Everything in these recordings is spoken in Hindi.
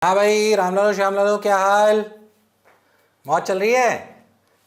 हाँ भाई, रामलालो श्यामलालो, क्या हाल? मौज चल रही है?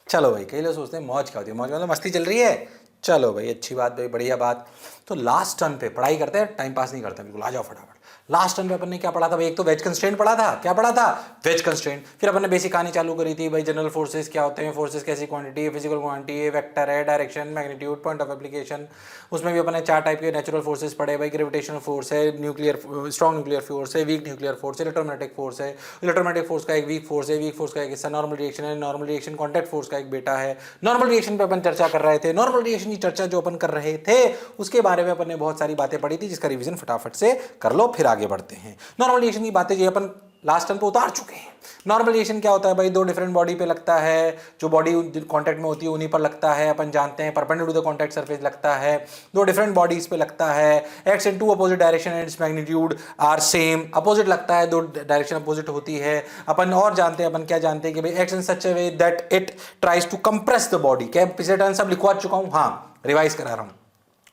चलो भाई, कई लोग सोचते हैं मौज क्या होती है। मौज मतलब मस्ती चल रही है। चलो भाई, अच्छी बात भाई, बढ़िया बात। तो लास्ट टर्न पे पढ़ाई करते हैं, टाइम पास नहीं करते, बिल्कुल आ जाओ फटाफट। लास्ट टर्न पे अपन ने क्या पढ़ा था भाई? एक तो वेज कंस्ट्रेंट पढ़ा था। क्या पढ़ा था? Wedge constraint. फिर अपन ने बेसिक कहानी चालू करी थी भाई, जनरल फोर्सेस क्या होते हैं, फोर्सेस कैसी क्वांटिटी है, फिजिकल क्वांटिटी है, वेक्टर है, direction, magnitude, point of application. उसमें भी अपन ने 4 टाइप के नेचुरल फोर्सेस पढ़े भाई। ग्रेविटेशनल फोर्स है, न्यूक्लियर स्ट्रॉन्ग न्यूक्लियर फोर्स है, वीक न्यूक्लियर फोर्स है, इलेक्ट्रोमैग्नेटिक फोर्स है। इलेक्ट्रोमैग्नेटिक फोर्स का एक वीक फोर्स है, वीक फोर्स का एक हिस्सा नॉर्मल रिएक्शन है, नॉर्मल रिएक्शन कॉन्टैक्ट फोर्स का एक बेटा है। नॉर्मल रिएक्शन पे अपन चर्चा कर रहे थे। नॉर्मल रिएक्शन की चर्चा जो अपन कर रहे थे उसके बारे में अपन ने बहुत सारी बातें पढ़ी थी, जिसका रिवीजन फटाफट से कर लो, फिर आगे बढ़ते हैं। नॉर्मल रिएक्शन की बातें जो अपन लास्ट टर्न पे उतार चुके हैं। नॉर्मल रिएक्शन क्या होता है भाई? 2 डिफरेंट बॉडी पे लगता है। जो बॉडी कांटेक्ट में होती है उन्हीं पर लगता है, अपन जानते हैं। Perpendicular to the contact surface लगता है। 2 डिफरेंट बॉडीज पे लगता है। Acts in 2 opposite direction and its magnitude are same. Opposite लगता है, 2 डायरेक्शन अपोजिट होती है। अपन और जानते हैं, अपन क्या जानते हैं कि भाई acts in such a way that it tries to compress the body. क्या पिछले टर्न सब लिखवा चुका हूं? हाँ, रिवाइज करा रहा हूं।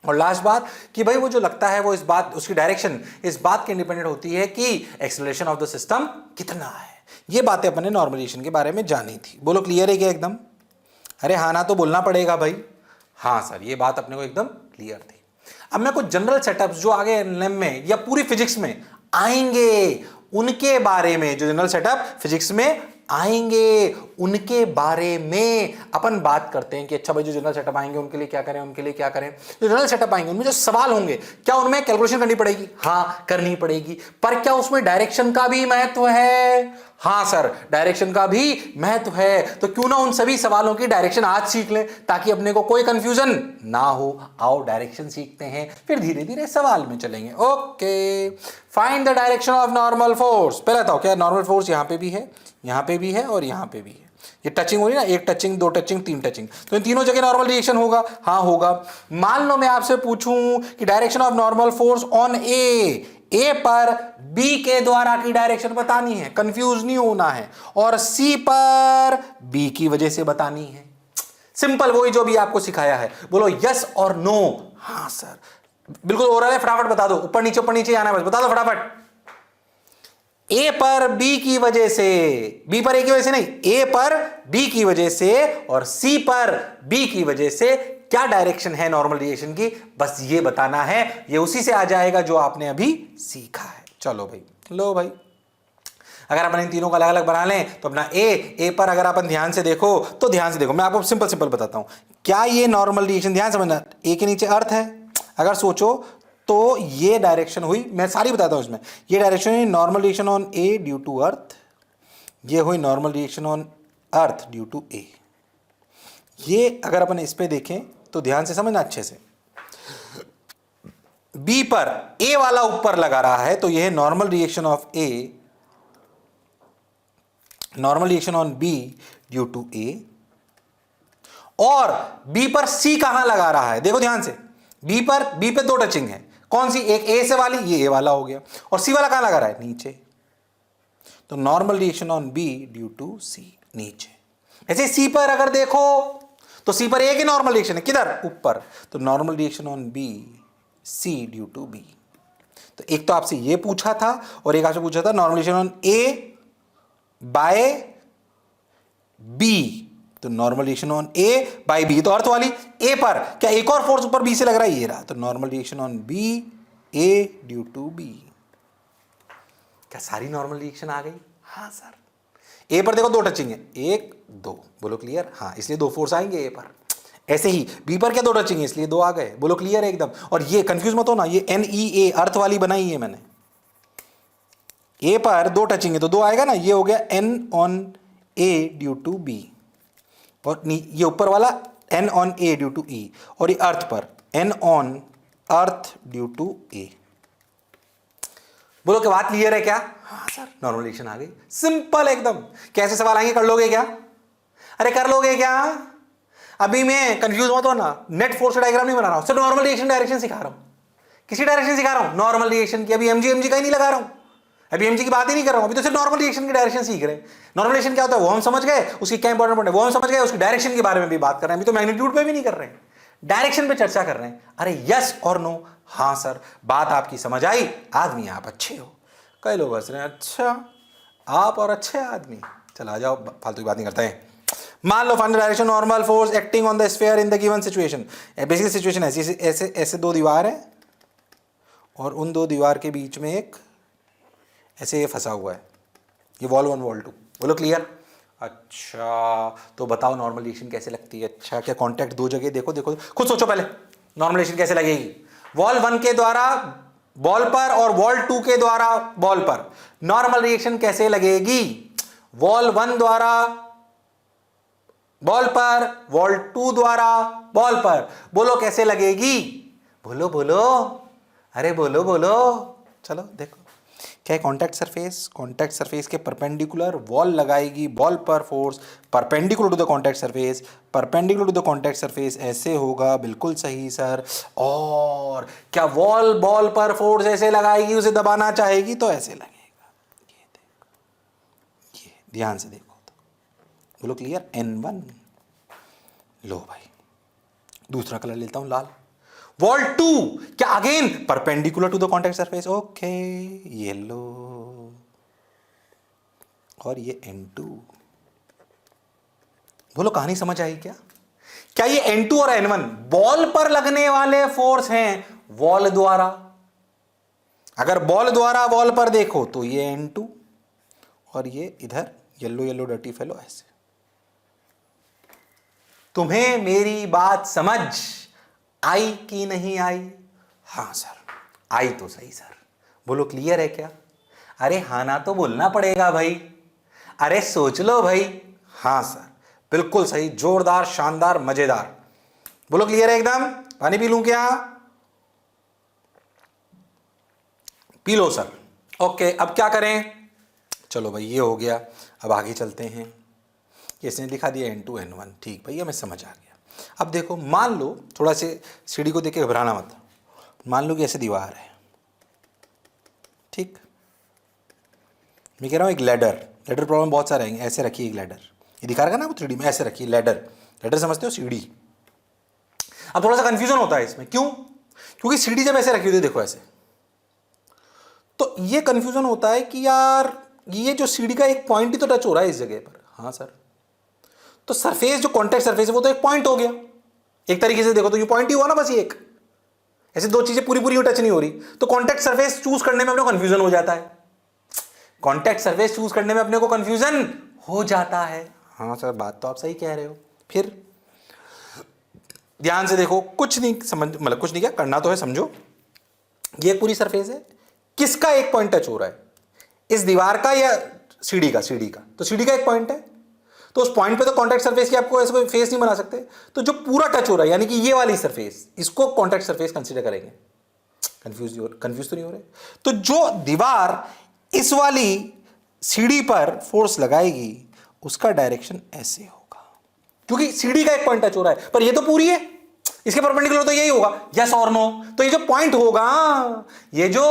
और लास्ट बात कि भाई वो जो लगता है वो इस बात, उसकी डायरेक्शन इस बात के इंडिपेंडेंट होती है कि एक्सेलरेशन ऑफ द सिस्टम कितना है। ये बातें अपने नॉर्मलाइजेशन के बारे में जानी थी। बोलो क्लियर है क्या एकदम? अरे हाँ ना तो बोलना पड़ेगा भाई। हाँ सर, ये बात अपने को एकदम क्लियर थी। अब मैं कुछ जनरल सेटअप्स जो आगे एनएलएम में या पूरी फिजिक्स में आएंगे उनके बारे में, जो जनरल सेटअप फिजिक्स में आएंगे उनके बारे में अपन बात करते हैं कि अच्छा भाई जो जनरल सेटअप आएंगे उनके लिए क्या करें, उनके लिए क्या करें। जो जनरल सेटअप आएंगे उनमें जो सवाल होंगे, क्या उनमें कैलकुलेशन करनी पड़ेगी? हाँ करनी पड़ेगी। पर क्या उसमें डायरेक्शन का भी महत्व है? हाँ सर, डायरेक्शन का भी महत्व है। तो क्यों ना उन सभी सवालों की डायरेक्शन आज सीख लें ताकि अपने को कोई कंफ्यूजन ना हो। आओ डायरेक्शन सीखते हैं, फिर धीरे धीरे सवाल में चलेंगे। Okay, find the direction of normal force. पहले बताओ क्या नॉर्मल फोर्स यहां पे भी है, यहां पे भी है और यहां पे भी है। ये टचिंग हो रही है ना, 1 टचिंग, 2 टचिंग, 3 टचिंग, तो इन तीनों जगह नॉर्मल रिएक्शन होगा। हाँ होगा। मान लो मैं आपसे पूछूं कि direction of normal force on A पर बी के द्वारा की डायरेक्शन बतानी है, कंफ्यूज नहीं होना है, और सी पर बी की वजह से बतानी है। सिंपल, वही जो भी आपको सिखाया है। बोलो यस और नो। हाँ सर, बिल्कुल ओरल है, फटाफट बता दो। ऊपर नीचे आना है, बस बता दो फटाफट। ए पर बी की वजह से, बी पर ए की वजह से नहीं, ए पर बी की वजह से और सी पर बी की वजह से क्या डायरेक्शन है नॉर्मल रिएक्शन की, बस ये बताना है। ये उसी से आ जाएगा जो आपने अभी सीखा है। चलो भाई, लो भाई, अगर अपन इन तीनों को अलग अलग बना लें तो अपना ए पर अगर अपन ध्यान से देखो तो ध्यान से देखो, मैं आपको सिंपल बताता हूं। क्या ये नॉर्मल रिएक्शन, ध्यान समझना, ए के नीचे अर्थ है, अगर सोचो तो ये डायरेक्शन हुई, मैं सारी बताता हूं इसमें। ये डायरेक्शन हुई normal reaction on A due to earth, ये हुई normal reaction on earth due to A. ये अगर अपन इस पे देखें तो ध्यान से समझना अच्छे से, बी पर ए वाला ऊपर लगा रहा है तो यह है normal reaction of A, normal reaction on B due to A. और बी पर सी कहां लगा रहा है, देखो ध्यान से, बी पे 2 टचिंग है। कौन सी? एक ए से वाली, ये ए वाला हो गया, और सी वाला कहां लगा रहा है? नीचे। तो normal reaction on B due to C, नीचे। ऐसे सी पर अगर देखो तो सी पर ए की नॉर्मल रिएक्शन है, किधर? ऊपर। तो normal reaction on B C due to B. तो एक तो आपसे ये पूछा था और एक आपसे पूछा था normal reaction on A by B. तो normal reaction on A by B, तो अर्थ वाली ए पर क्या एक और फोर्स ऊपर बी से लग रहा है? ये रहा। तो normal reaction on B A due to B. क्या सारी नॉर्मल रिएक्शन आ गई? हाँ सर। ए पर देखो 2 टचिंग है, 1 2, बोलो क्लियर? हाँ, इसलिए 2 फोर्स आएंगे ए पर। ऐसे ही बी पर क्या 2 टचिंग है, इसलिए 2 आ गए। बोलो क्लियर है एकदम? और ये कंफ्यूज मत हो ना, ये NEA अर्थ वाली बनाई है मैंने। ए पर 2 टचिंग है तो 2 आएगा ना, ये हो गया N on A due to B, और ये ऊपर वाला N on A due to E, और ये अर्थ पर N on earth due to A। बोलो क्या बात क्लियर है क्या? हाँ सर, नॉर्मल रिएक्शन आ गई। सिंपल एकदम। कैसे सवाल आएंगे, कर लोगे क्या? अरे कर लोगे क्या? अभी मैं कंफ्यूज मत हो ना, नेट फोर्स डायग्राम नहीं बना रहा हूं, सिर्फ नॉर्मल रिएक्शन डायरेक्शन सिखा रहा हूं। किसी डायरेक्शन सिखा रहा हूं? नॉर्मल रिएक्शन की। अभी एमजी का ही नहीं लगा रहा हूं, अभी एमजी की बात ही नहीं कर रहा हूं, अभी तो सिर्फ नॉर्मल रिएक्शन की डायरेक्शन सीख रहे हैं। नॉर्मल रिएक्शन क्या होता है वो हम समझ गए, उसकी क्या इंपॉर्टेंट पॉइंट है वो हम समझ गए, उसकी डायरेक्शन के बारे में भी बात कर रहे हैं। अभी तो मैग्नीट्यूड पे भी नहीं कर रहे हैं, डायरेक्शन पे चर्चा कर रहे हैं। अरे यस और नो? हाँ सर, बात आपकी समझ आई, आदमी आप अच्छे हो। कई लोग हंस रहे हैं, अच्छा आप और अच्छे आदमी। चल आ जाओ, फालतू की बात नहीं करते हैं। मान लो find the direction normal force acting on the sphere in the given situation. Basically situation ऐसी, ऐसे ऐसे दो दीवार है और उन दो दीवार के बीच में एक ऐसे ये फंसा हुआ है, ये वॉल 1 वॉल 2। बोलो क्लियर। अच्छा तो बताओ नॉर्मलाइजेशन कैसे लगती है। अच्छा क्या कांटेक्ट दो जगह, देखो देखो खुद सोचो पहले नॉर्मलाइजेशन कैसे लगेगी। वॉल 1 के द्वारा बॉल पर और वॉल 2 के द्वारा बॉल पर नॉर्मल रिएक्शन कैसे लगेगी। वॉल 1 द्वारा बॉल पर, वॉल 2 द्वारा बॉल पर। बोलो कैसे लगेगी, बोलो बोलो, अरे बोलो बोलो। चलो देखो क्या है, कॉन्टैक्ट सरफेस, कॉन्टैक्ट सरफेस के परपेंडिकुलर वॉल लगाएगी बॉल पर force perpendicular to the contact surface, perpendicular to the contact surface ऐसे होगा। बिल्कुल सही सर। और क्या वॉल बॉल पर फोर्स ऐसे लगाएगी, उसे दबाना चाहेगी तो ऐसे लगेगा। ये देखो, ये ध्यान से देखो तो बोलो क्लियर। N1 लो भाई, दूसरा कलर लेता हूं लाल। वॉल 2 क्या again perpendicular to the contact surface, okay yellow. और ये N2। बोलो कहानी समझ आई क्या। क्या ये N2 और N1 बॉल पर लगने वाले फोर्स हैं वॉल द्वारा। अगर बॉल द्वारा बॉल पर देखो तो ये N2 और ये इधर येलो येलो डर्टी फेलो ऐसे। तुम्हें मेरी बात समझ आई कि नहीं आई। हाँ सर आई तो सही सर। बोलो क्लियर है क्या। अरे हाँ ना तो बोलना पड़ेगा भाई, अरे सोच लो भाई। हाँ सर बिल्कुल सही, जोरदार शानदार मजेदार। बोलो क्लियर है एकदम। पानी पी लूं क्या, पी लो सर। ओके अब क्या करें। चलो भाई ये हो गया, अब आगे चलते हैं। इसने दिखा दिया N2 N1, ठीक भैया मैं समझ आ गया। अब देखो मान लो, थोड़ा से सीढ़ी को देख के घबराना मत। मान लो कि ऐसे दीवार है, ठीक। मैं कह रहा हूं एक लैडर, लैडर प्रॉब्लम बहुत सारे आएंगे। ऐसे रखिए एक लैडर, ये दिखा रखा ना वो 3D में, ऐसे रखिए लैडर। लैडर समझते हो, सीढ़ी। अब थोड़ा सा कंफ्यूजन होता है इसमें, क्यों, क्योंकि सीढ़ी जब ऐसे रखी होती है देखो ऐसे, तो ये कंफ्यूजन होता है कि यार ये जो सीढ़ी का एक पॉइंट ही तो टच हो रहा है इस जगह पर। हाँ सर, तो सरफेस जो कॉन्टैक्ट सरफेस है वो तो एक पॉइंट हो गया। एक तरीके से देखो तो ये पॉइंट ही हुआ ना बस, ये एक। ऐसे दो चीजें पूरी पूरी टच नहीं हो रही, तो कॉन्टैक्ट सरफेस चूज करने में अपने को कंफ्यूजन हो जाता है। कॉन्टैक्ट सरफेस चूज करने में अपने को कंफ्यूजन हो जाता है। हाँ सर बात तो आप सही कह रहे हो। फिर ध्यान से देखो, कुछ नहीं समझ, मतलब कुछ नहीं, क्या करना तो है समझो। ये पूरी सरफेस है, किसका एक पॉइंट टच हो रहा है, इस दीवार का या सीढ़ी का। सीढ़ी का, तो सीढ़ी का एक पॉइंट है, तो उस पॉइंट पे तो कॉन्टैक्ट सरफेस की आपको ऐसे कोई फेस नहीं बना सकते। तो जो पूरा टच हो रहा है यानी कि ये वाली सरफेस, इसको कॉन्टैक्ट सरफेस कंसीडर करेंगे। कंफ्यूज तो नहीं हो रहे। तो जो दीवार इस वाली सीढ़ी पर फोर्स लगाएगी उसका डायरेक्शन ऐसे होगा, क्योंकि सीढ़ी का एक पॉइंट टच हो रहा है, पर ये तो पूरी है, इसके परपेंडिकुलर तो यही होगा। यस और नो। तो ये जो पॉइंट होगा, ये जो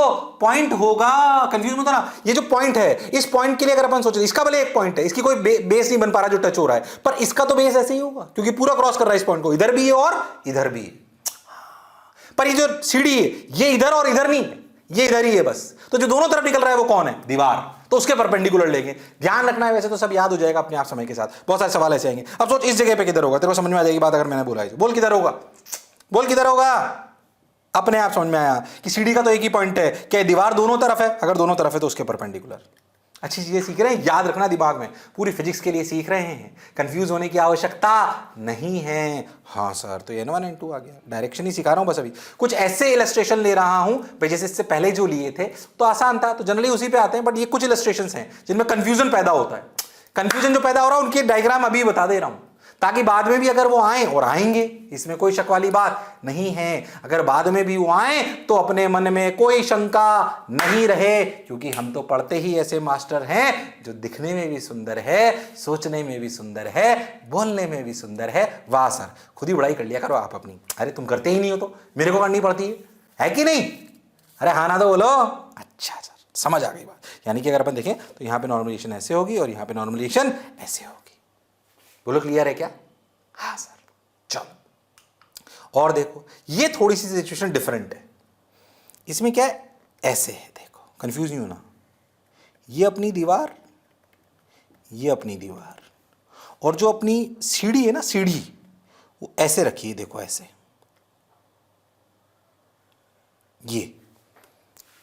पॉइंट होगा, कंफ्यूज मत होना, ये जो पॉइंट है, इस पॉइंट के लिए अगर अपन सोचें, इसका भले एक पॉइंट है, इसकी कोई बेस नहीं बन पा रहा जो टच हो रहा है, पर इसका तो बेस ऐसे ही होगा क्योंकि पूरा क्रॉस कर रहा है इस पॉइंट को, इधर भी है और इधर भी है। पर ये जो सीढ़ी है ये इधर और इधर नहीं है, ये इधर ही है बस। तो जो दोनों तरफ निकल रहा है वो कौन है, दीवार। तो उसके परपेंडिकुलर लेंगे। ध्यान रखना है, वैसे तो सब याद हो जाएगा अपने आप समय के साथ। बहुत सारे सवाल ऐसे आएंगे। अब सोच इस जगह पे किधर होगा, तेरे को समझ में आ जाएगी बात अगर मैंने बोला है। बोल किधर होगा, बोल किधर होगा। अपने आप समझ में आया कि सीढ़ी का तो एक ही पॉइंट है, क्या दीवार दोनों तरफ है, अगर दोनों तरफ है तो उसके परपेंडिकुलर। अच्छी चीजें सीख रहे हैं, याद रखना दिमाग में, पूरी फिजिक्स के लिए सीख रहे हैं, कंफ्यूज होने की आवश्यकता नहीं है। हाँ सर, तो N1 N2 आ गया, डायरेक्शन ही सिखा रहा हूं बस। अभी कुछ ऐसे इलस्ट्रेशन ले रहा हूं भाई, जैसे इससे पहले जो लिए थे तो आसान था, तो जनरली उसी पे आते हैं, बट ये कुछ इलस्ट्रेशंस हैं जिनमें कंफ्यूजन पैदा होता है। कंफ्यूजन जो पैदा हो रहा है उनके डायग्राम अभी बता दे रहा हूं, ताकि बाद में भी अगर वो आए, और आएंगे, इसमें कोई शक वाली बात नहीं है, अगर बाद में भी वो आए तो अपने मन में कोई शंका नहीं रहे, क्योंकि हम तो पढ़ते ही ऐसे मास्टर हैं जो दिखने में भी सुंदर है, सोचने में भी सुंदर है, बोलने में भी सुंदर है। वाह सर, खुद ही बड़ाई कर लिया करो आप अपनी। अरे तुम करते ही नहीं हो तो मेरे को करनी पड़ती है कि नहीं। अरे हाँ ना तो बोलो। अच्छा सर समझ आ गई बात। यानी कि अगर अपन देखें तो यहाँ पे नॉर्मलाइजेशन ऐसे होगी और यहाँ पे नॉर्मलाइजेशन ऐसे होगी। बोलो क्लियर है क्या। हाँ सर। चलो और देखो, ये थोड़ी सी सिचुएशन डिफरेंट है। इसमें क्या है, ऐसे है, देखो कंफ्यूज नहीं होना। ये अपनी दीवार ये अपनी दीवार, और जो अपनी सीढ़ी है ना, सीढ़ी वो ऐसे रखिए, देखो ऐसे, ये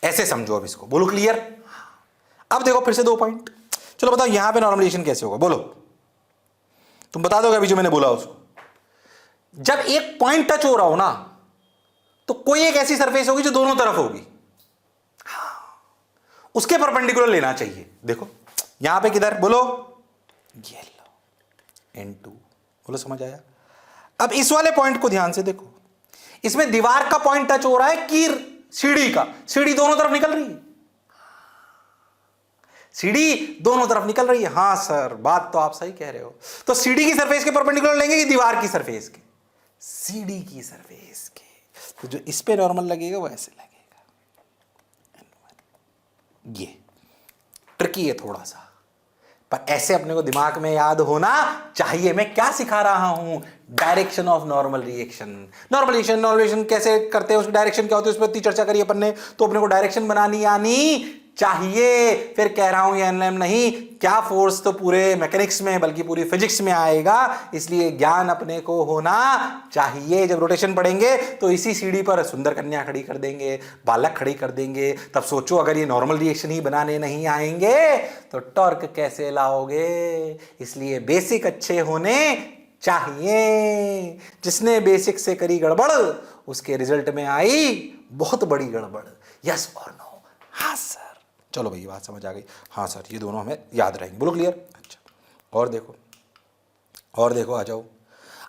ऐसे समझो। अब इसको बोलो क्लियर। अब देखो फिर से 2 पॉइंट। चलो बताओ यहां पे नॉर्मलाइजेशन कैसे होगा, बोलो तुम बता दोगे अभी जो मैंने बोला उसको। जब एक पॉइंट टच हो रहा हो ना, तो कोई एक ऐसी सरफेस होगी जो दोनों तरफ होगी, उसके परपेंडिकुलर लेना चाहिए। देखो यहां पे किधर, बोलो ये लो N2, बोलो समझ आया। अब इस वाले पॉइंट को ध्यान से देखो, इसमें दीवार का पॉइंट टच हो रहा है कि सीढ़ी का, सीढ़ी दोनों तरफ निकल रही है, सीढ़ी दोनों तरफ निकल रही है। हां सर बात तो आप सही कह रहे हो। तो सीढ़ी की सरफेस के परपेंडिकुलर लेंगे कि दीवार की सरफेस के? सीढ़ी की सरफेस के। तो जो इस पे नॉर्मल लगेगा वो ऐसे लगेगा। ये ट्रिकी है थोड़ा सा, पर ऐसे अपने को दिमाग में याद होना चाहिए। मैं क्या सिखा रहा हूं? Direction of normal reaction. Normalization कैसे करते हैं, उसकी डायरेक्शन क्या होती है, उस पर इतनी चर्चा करी अपन ने। तो अपने को डायरेक्शन बनानी आनी चाहिए। फिर कह रहा हूं ये एनएम नहीं, क्या फोर्स तो पूरे मैकेनिक्स में बल्कि पूरी फिजिक्स में आएगा, इसलिए ज्ञान अपने को होना चाहिए। जब रोटेशन पढ़ेंगे तो इसी सीढ़ी पर सुंदर कन्या खड़ी कर देंगे, बालक खड़ी कर देंगे। तब सोचो अगर ये नॉर्मल रिएक्शन ही बनाने नहीं आएंगे तो टॉर्क कैसे लाओगे? इसलिए बेसिक अच्छे होने चाहिए। जिसने बेसिक से करी गड़बड़ उसके रिजल्ट में आई बहुत बड़ी गड़बड़। यस और नो? हाँ सर। चलो भाई बात समझ आ गई। हाँ सर ये दोनों हमें याद रहेंगे, बोलो क्लियर। अच्छा और देखो, और देखो आ जाओ।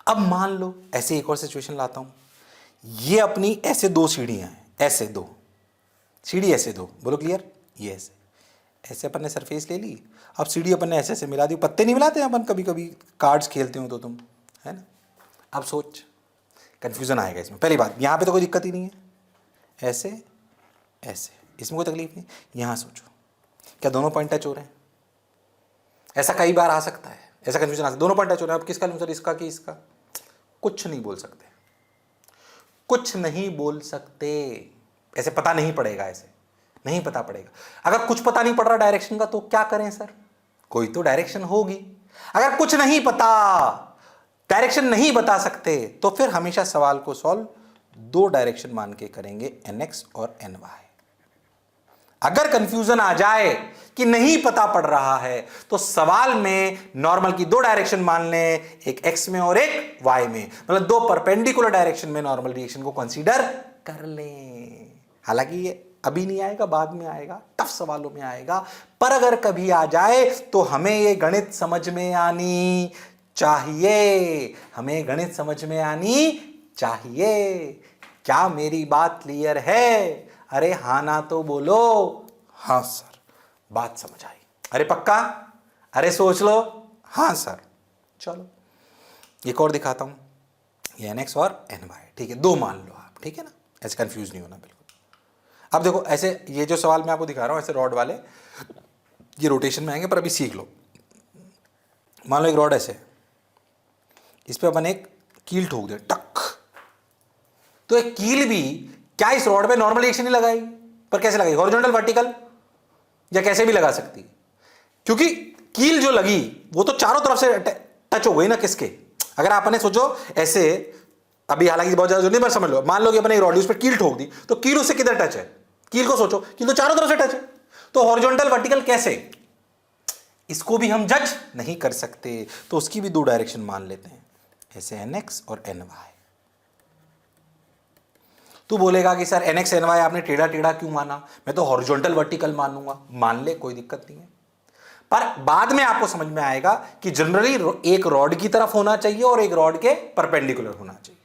अब मान लो ऐसे एक और सिचुएशन लाता हूं। ये अपनी ऐसे 2 सीढ़ियां हैं, ऐसे 2 सीढ़ी, ऐसे 2, बोलो क्लियर। ये ऐसे ऐसे अपन ने सरफेस ले ली। अब सीढ़ी अपन ने ऐसे ऐसे मिला दी। पत्ते नहीं मिलाते अपन कभी कभी, कार्ड्स खेलते हो तो तुम, है ना। अब सोच, कंफ्यूजन आएगा इसमें। पहली बात यहां पे तो कोई दिक्कत ही नहीं है, ऐसे ऐसे इसमें कोई तकलीफ नहीं। यहां सोचो क्या दोनों पॉइंट टच हो रहे हैं? ऐसा कई बार आ सकता है, ऐसा कंफ्यूजन आ सकता है। दोनों पॉइंट टच हो रहे हैं, अब किसका लूं सर, इसका कि इसका? कुछ नहीं बोल सकते, कुछ नहीं बोल सकते। ऐसे पता नहीं पड़ेगा, ऐसे नहीं पता पड़ेगा। अगर कुछ पता नहीं पड़ रहा डायरेक्शन का तो क्या करें सर? कोई तो डायरेक्शन होगी। अगर कुछ नहीं पता, डायरेक्शन नहीं बता सकते, तो फिर हमेशा सवाल को सॉल्व 2 डायरेक्शन मान के करेंगे, NX और NY। अगर कंफ्यूजन आ जाए कि नहीं पता पड़ रहा है तो सवाल में नॉर्मल की 2 डायरेक्शन मान लें, एक X में और एक Y में, मतलब 2 परपेंडिकुलर डायरेक्शन में नॉर्मल रिएक्शन को कंसीडर कर लें। हालांकि ये अभी नहीं आएगा, बाद में आएगा, टफ सवालों में आएगा, पर अगर कभी आ जाए तो हमें ये गणित समझ में आनी चाहिए, हमें गणित समझ में आनी चाहिए। क्या मेरी बात क्लियर है? अरे हाँ ना तो बोलो। हाँ सर बात समझ आई। अरे पक्का? अरे सोच लो। हाँ सर। चलो एक और दिखाता हूं, ये NX और NY, ठीक है, 2 मान लो आप, ठीक है ना, ऐसे कंफ्यूज नहीं होना बिल्कुल। अब देखो ऐसे, ये जो सवाल मैं आपको दिखा रहा हूं ऐसे रॉड वाले, ये रोटेशन में आएंगे, पर अभी सीख लो। मान लो एक रॉड ऐसे, इस पे अपन एक कील ठोक दे, टक, तो एक कील भी क्या इस रॉड पे नॉर्मल रिएक्शन ही लगाई? पर कैसे लगाई? हॉरिजॉन्टल, वर्टिकल, या कैसे भी लगा सकती है, क्योंकि कील जो लगी वो तो चारों तरफ से टच हो गई ना किसके। अगर आपने सोचो ऐसे, अभी हालांकि बहुत ज्यादा नहीं, पर समझ लो, मान लो कि अपने रॉड उस पर कील ठोक दी, तो कील उससे किधर टच है? कील को सोचो, कील तो चारों तरफ से टच है, तो हॉरिजॉन्टल वर्टिकल कैसे? इसको भी हम जज नहीं कर सकते, तो उसकी भी 2 डायरेक्शन मान लेते हैं, ऐसे NX और NY। तू बोलेगा कि सर NX NY आपने टेढ़ा टेढ़ा क्यों माना? मैं तो हॉरिजॉन्टल वर्टिकल मानूंगा। मान ले, कोई दिक्कत नहीं है, पर बाद में आपको समझ में आएगा कि जनरली एक रॉड की तरफ होना चाहिए और एक रॉड के परपेंडिकुलर होना चाहिए,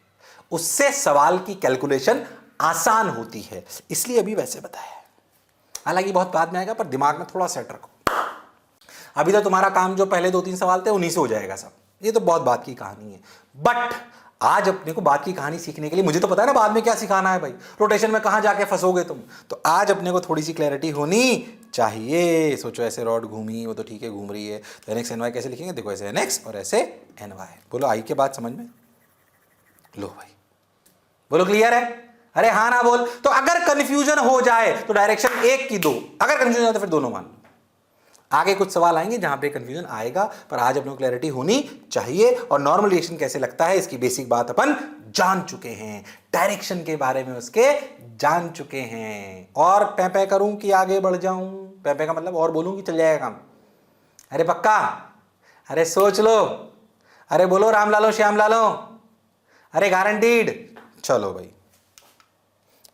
उससे सवाल की कैलकुलेशन आसान होती है, इसलिए अभी वैसे बताया। हालांकि बहुत बाद में आएगा, पर दिमाग में थोड़ा सेट रखो। अभी तो तुम्हारा काम जो पहले 2-3 सवाल थे उन्हीं से हो जाएगा सब, ये तो बहुत बात की कहानी है। बट आज अपने को बात की कहानी सीखने के लिए, मुझे तो पता है ना बाद में क्या सिखाना है भाई, रोटेशन में कहां जाके फंसोगे तुम, तो आज अपने को थोड़ी सी क्लैरिटी होनी चाहिए। सोचो ऐसे रॉड घूमी, वो तो ठीक है घूम रही है, तो NX NY कैसे लिखेंगे? देखो ऐसे NX और ऐसे NY। बोलो आई के बाद समझ में? लो भाई बोलो क्लियर है? अरे हाँ ना बोल। तो अगर कंफ्यूजन हो जाए तो डायरेक्शन एक की 2, अगर कंफ्यूजन हो तो फिर दोनों मान लो। आगे कुछ सवाल आएंगे जहां पे कंफ्यूजन आएगा, पर आज अपने को क्लैरिटी होनी चाहिए। और नॉर्मल रिएक्शन कैसे लगता है इसकी बेसिक बात अपन जान चुके हैं, डायरेक्शन के बारे में उसके जान चुके हैं। और पै करूं कि आगे बढ़ जाऊं? पै का मतलब और बोलूं कि चल जाएगा काम? अरे पक्का? अरे सोच लो, अरे बोलो राम लालो श्याम लालो, अरे गारंटीड। चलो भाई,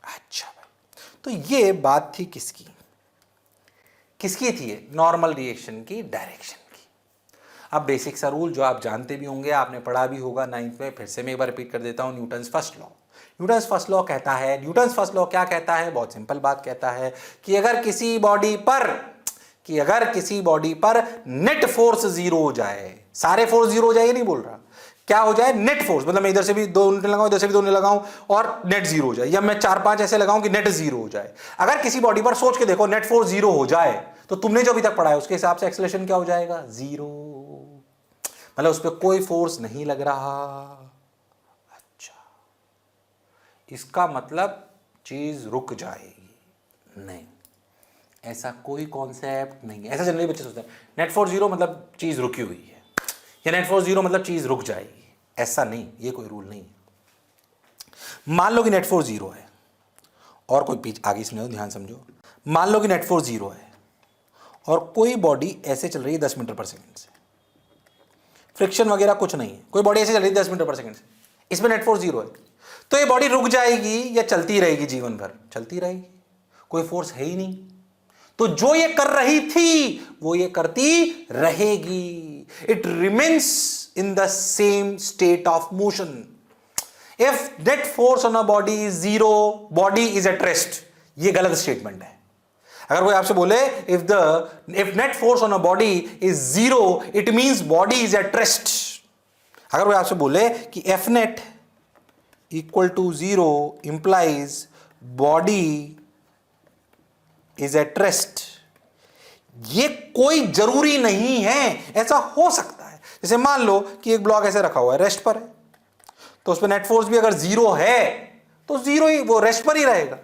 अच्छा भाई, तो ये बात थी किसकी? किसकी थी? नॉर्मल रिएक्शन की डायरेक्शन की। अब बेसिक सा रूल जो आप जानते भी होंगे, आपने पढ़ा भी होगा 9th में, फिर से मैं एक बार रिपीट कर देता हूं। Newton's first law. Newton's first law कहता है, न्यूटन्स फर्स्ट लॉ क्या कहता है? बहुत सिंपल बात कहता है कि अगर किसी बॉडी पर नेट फोर्स जीरो हो जाए, सारे फोर्स जीरो हो जाए, ये नहीं बोल रहा, क्या हो जाए? नेट फोर्स, मतलब मैं इधर से भी 2 यूनिट लगाऊं, इधर से भी 2 यूनिट लगाऊं और नेट जीरो हो जाए, या मैं 4-5 ऐसे लगाऊं कि नेट जीरो हो जाए। अगर किसी बॉडी पर सोच के देखो नेट फोर्स जीरो हो जाए, तो तुमने जो अभी तक पढ़ा है उसके हिसाब से एक्सेलरेशन क्या हो जाएगा? जीरो। मतलब उस पर कोई फोर्स नहीं लग रहा। अच्छा, इसका मतलब चीज रुक जाएगी? नहीं, ऐसा कोई कॉन्सेप्ट नहीं है। ऐसा जनरली बच्चे सोचते हैं नेट फोर्स जीरो मतलब चीज रुकी हुई है, या नेट फोर्स जीरो मतलब चीज रुक जाएगी। ऐसा नहीं, ये कोई रूल नहीं है। मान लो कि नेट फोर्स जीरो है, और कोई पीछे आगे सुनो, ध्यान समझो। मान लो कि नेट फोर्स जीरो है और कोई बॉडी ऐसे चल रही है 10 मीटर पर सेकंड से, फ्रिक्शन वगैरह कुछ नहीं है, कोई बॉडी ऐसे चल रही है 10 मीटर पर सेकंड से, इसमें नेट फोर्स जीरो है, तो ये बॉडी रुक जाएगी या चलती रहेगी? जीवन भर चलती रहेगी, कोई फोर्स है ही नहीं। तो जो ये कर रही थी वो ये करती रहेगी। It remains in the same state of motion. If net force on a body is zero, body is at rest. ये गलत स्टेटमेंट है। अगर कोई आपसे बोले if net force on a body is zero, it means body is at rest. अगर कोई आपसे बोले कि F net equal to zero implies body is at rest, ये कोई जरूरी नहीं है। ऐसा हो सकता है, जैसे मान लो कि एक ब्लॉक ऐसे रखा हुआ है, रेस्ट पर है, तो उस पर नेट फोर्स भी अगर जीरो है तो जीरो ही, वो रेस्ट पर ही रहेगा।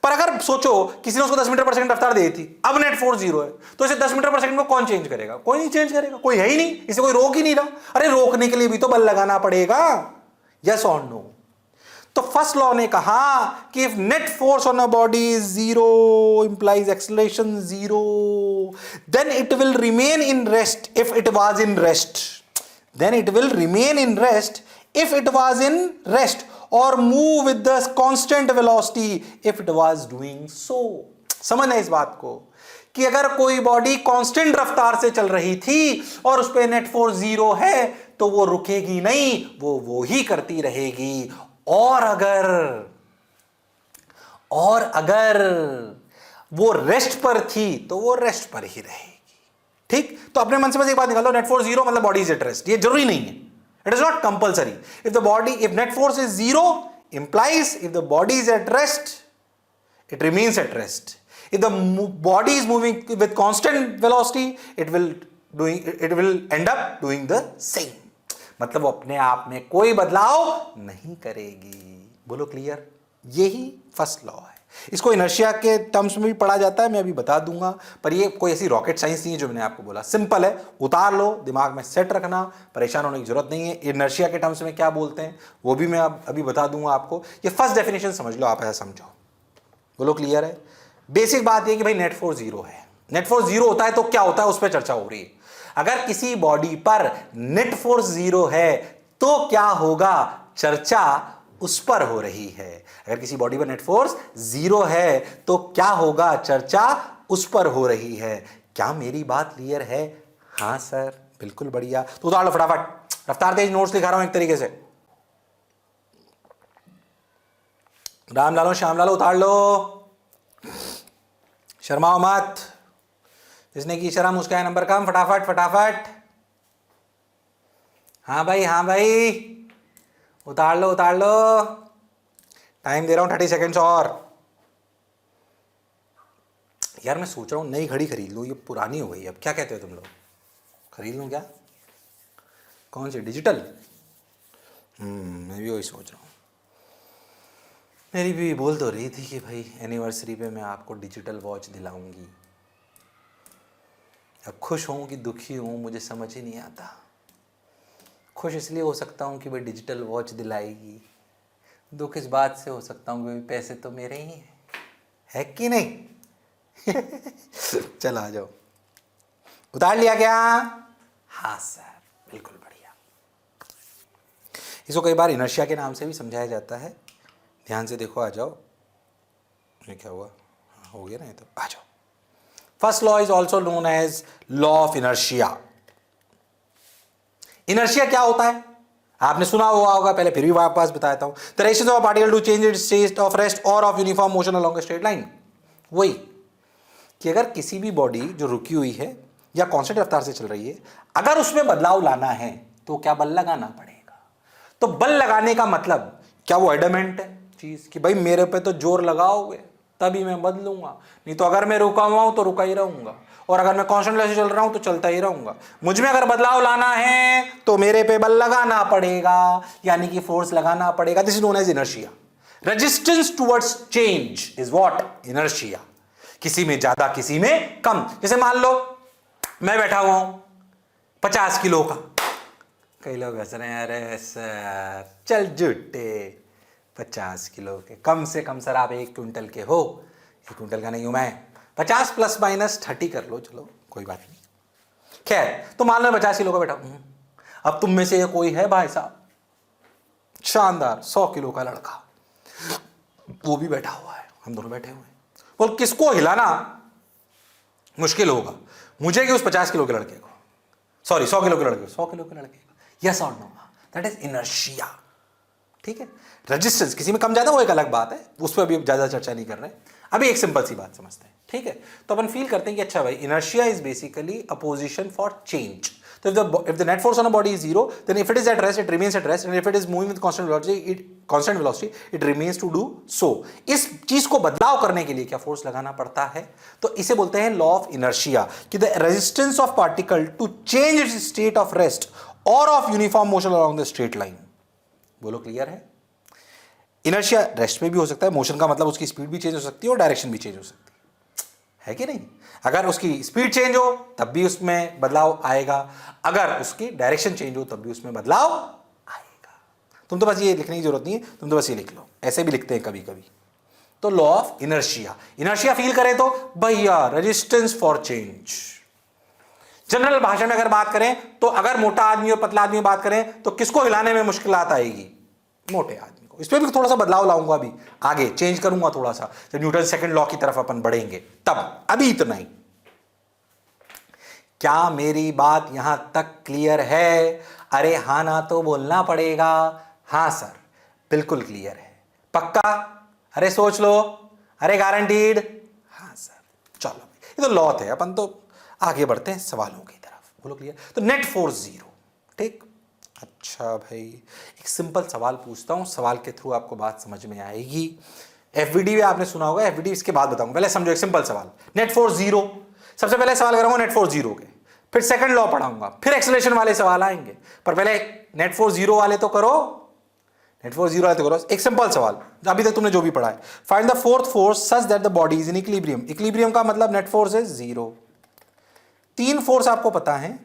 पर अगर सोचो किसी ने उसको 10 मीटर पर सेकंड रफ्तार दी थी, अब नेट फोर्स जीरो है, तो इसे 10 मीटर पर सेकंड को कौन चेंज करेगा? कोई नहीं चेंज करेगा, कोई है ही नहीं, इसे कोई रोक ही नहीं रहा। अरे रोकने के लिए भी तो बल लगाना पड़ेगा, यस और नो? तो फर्स्ट लॉ ने कहा कि if net force on a body is zero implies acceleration zero, then it will remain in rest if it was in rest, then it will remain in rest if it was in rest, or move with the constant velocity if it was doing so। समझना इस बात को कि अगर कोई बॉडी कांस्टेंट रफ्तार से चल रही थी और उस पर नेट फोर्स जीरो है तो वो रुकेगी नहीं, वो ही करती रहेगी। और अगर वो रेस्ट पर थी तो वो रेस्ट पर ही रहेगी। ठीक, तो अपने मन से बस एक बात निकालो, नेट फोर्स जीरो मतलब बॉडी इज एट रेस्ट। ये जरूरी नहीं है, it is not compulsory। if net force is zero, implies if the body is at rest, it remains at rest। if the body is moving with constant velocity, it will end up doing the same। मतलब वो अपने आप में कोई बदलाव नहीं करेगी। बोलो क्लियर? यही फर्स्ट लॉ है। इसको इनर्शिया के टर्म्स में भी पढ़ा जाता है, मैं अभी बता दूंगा, पर ये कोई ऐसी रॉकेट साइंस नहीं है जो मैंने आपको बोला। सिंपल है, उतार लो, दिमाग में सेट रखना, परेशान होने की जरूरत नहीं है। इनर्शिया के टर्म्स में क्या बोलते हैं वो भी मैं अभी बता दूंगा आपको। ये फर्स्ट डेफिनेशन समझ लो, आप ऐसा समझो। बोलो क्लियर है? बेसिक बात ये कि भाई नेट फोर्स जीरो है। नेट फोर्स जीरो होता है तो क्या होता है, उस पर चर्चा हो रही है। अगर किसी बॉडी पर नेट फोर्स जीरो है तो क्या होगा, चर्चा उस पर हो रही है। अगर किसी बॉडी पर नेट फोर्स जीरो है तो क्या होगा, चर्चा उस पर हो रही है। क्या मेरी बात क्लियर है? हाँ सर, बिल्कुल बढ़िया। तो उतार लो फटाफट, रफ्तार तेज नोट्स लिखा रहा हूं एक तरीके से। राम लालो श्याम लालो उतार लो, शर्माओ मत। जिसने की शर्म उसका है नंबर कम, फटाफट फटाफट। हाँ भाई हाँ भाई, उतार लो उतार लो, टाइम दे रहा हूं 30 सेकेंड्स और। यार मैं सोच रहा हूं नई घड़ी खरीद लूं, ये पुरानी हो गई अब। क्या कहते हो तुम लोग, खरीद लूं क्या? कौन सी, डिजिटल? मैं भी वही सोच रहा हूं। मेरी भी बोल तो रही थी कि भाई एनिवर्सरी पे मैं आपको डिजिटल वॉच दिलाऊंगी। अब खुश हूँ कि दुखी हूँ मुझे समझ ही नहीं आता। खुश इसलिए हो सकता हूँ कि भाई डिजिटल वॉच दिलाएगी, दुख इस बात से हो सकता हूँ कि पैसे तो मेरे ही हैं, है कि नहीं? चल आ जाओ, उतार लिया क्या? हाँ सर, बिल्कुल बढ़िया। इसको कई बार इनर्शिया के नाम से भी समझाया जाता है। ध्यान से देखो, आ जाओ। ये क्या हुआ? हाँ, हो गया ना ये तो, आ जाओ। First law is also known as law of inertia. Inertia क्या होता है आपने सुना हुआ होगा, पहले फिर भी वापस बताता हूं। The ration of particle to change its state of rest और of uniform motion along a straight line. वही कि अगर किसी भी बॉडी जो रुकी हुई है या कांस्टेंट रफ्तार से चल रही है, अगर उसमें बदलाव लाना है तो क्या बल लगाना पड़ेगा। तो बल लगाने का मतलब क्या वो एडमेंट है चीज कि भाई मेरे पे तो जोर लगाओगे तभी मैं बदलूंगा, नहीं तो अगर मैं रुका हुआ हूं तो रुका ही रहूंगा, और अगर मैं कांस्टेंट से चल रहा हूं तो चलता ही रहूंगा। मुझ में अगर बदलाव लाना है तो मेरे पे बल लगाना पड़ेगा, यानी कि फोर्स लगाना पड़ेगा। This is known as inertia. Resistance towards change is what? Inertia. किसी में ज्यादा किसी में कम। जैसे मान लो मैं बैठा हुआ हूं 50 किलो का, कई लोग हंस रहे हैं, अरे सर चल झूठे, 50 किलो के, कम से कम सर आप 1 क्विंटल के हो। 1 क्विंटल का नहीं हूं मैं, 50 प्लस माइनस 30 कर लो, चलो कोई बात नहीं। खैर, तो मान लो 50 किलो का बैठा हूं। अब तुम में से कोई है भाई साहब शानदार 100 किलो का लड़का, वो भी बैठा हुआ है, हम दोनों बैठे हुए हैं। बोल किसको हिलाना मुश्किल होगा, मुझे कि उस 50 किलो के लड़के को? सॉरी 100 किलो के लड़के को, 100 किलो के लड़के को। यस और नो? That is inertia. ठीक है। रेजिस्टेंस किसी में कम ज्यादा वो एक अलग बात है, उस पर अभी ज्यादा चर्चा नहीं कर रहे। अभी एक सिंपल सी बात समझते हैं। ठीक है, तो अपन फील करते हैं कि अच्छा भाई inertia is basically a position for change. तो if the net force on a body is zero, then if it is at rest, it remains at rest, and if it is moving with constant velocity, it remains to do so. इस चीज को बदलाव करने के लिए क्या फोर्स लगाना पड़ता है? तो इसे बोलते हैं लॉ ऑफ इनर्शिया, कि the resistance of particle to change its state of rest और of uniform motion along the straight line. बोलो क्लियर है? इनर्शिया रेस्ट में भी हो सकता है, मोशन का मतलब उसकी स्पीड भी चेंज हो सकती है और डायरेक्शन भी चेंज हो सकती है कि नहीं? अगर उसकी स्पीड चेंज हो तब भी उसमें बदलाव आएगा, अगर उसकी डायरेक्शन चेंज हो तब भी उसमें बदलाव आएगा। तुम तो बस ये लिखने की जरूरत नहीं है, तुम तो बस ये लिख लो, ऐसे भी लिखते हैं कभी कभी। तो law of inertia, inertia feel करें तो भैया रेजिस्टेंस फॉर चेंज। जनरल भाषा में अगर बात करें तो अगर मोटा आदमी और पतला आदमी बात करें तो किसको हिलाने में मुश्किलात आएगी? मोटे आदमी को। इस पर भी थोड़ा सा बदलाव लाऊंगा, अभी आगे चेंज करूंगा थोड़ा सा, जब न्यूटन सेकंड लॉ की तरफ अपन बढ़ेंगे तब। अभी इतना ही। क्या मेरी बात यहां तक क्लियर है? अरे हाँ ना तो बोलना पड़ेगा। हाँ सर बिल्कुल क्लियर है, पक्का? अरे सोच लो, अरे गारंटीड? हाँ सर। चलो ये तो लॉ थे, अपन तो आगे बढ़ते हैं सवालों की तरफ। बोलो क्लियर? तो नेट फोर्स जीरो। ठीक, अच्छा भाई एक सिंपल सवाल पूछता हूं, सवाल के थ्रू आपको बात समझ में आएगी। एफवीडी भी आपने सुना होगा, एफवीडी इसके बाद बताऊंगा, पहले समझो एक सिंपल सवाल। नेट फोर्स जीरो, सबसे पहले सवाल करूंगा नेट फोर्स जीरो के, फिर सेकंड लॉ पढ़ाऊंगा, फिर एक्सेलरेशन वाले सवाल आएंगे, पर पहले नेट फोर्स जीरो वाले तो करो। नेट फोर्स जीरो वाले तो करो। एक सिंपल सवाल, अभी तक तुमने जो भी पढ़ा है, find the fourth force such that the body is in equilibrium. Equilibrium का मतलब net force is zero. 3 force आपको पता है,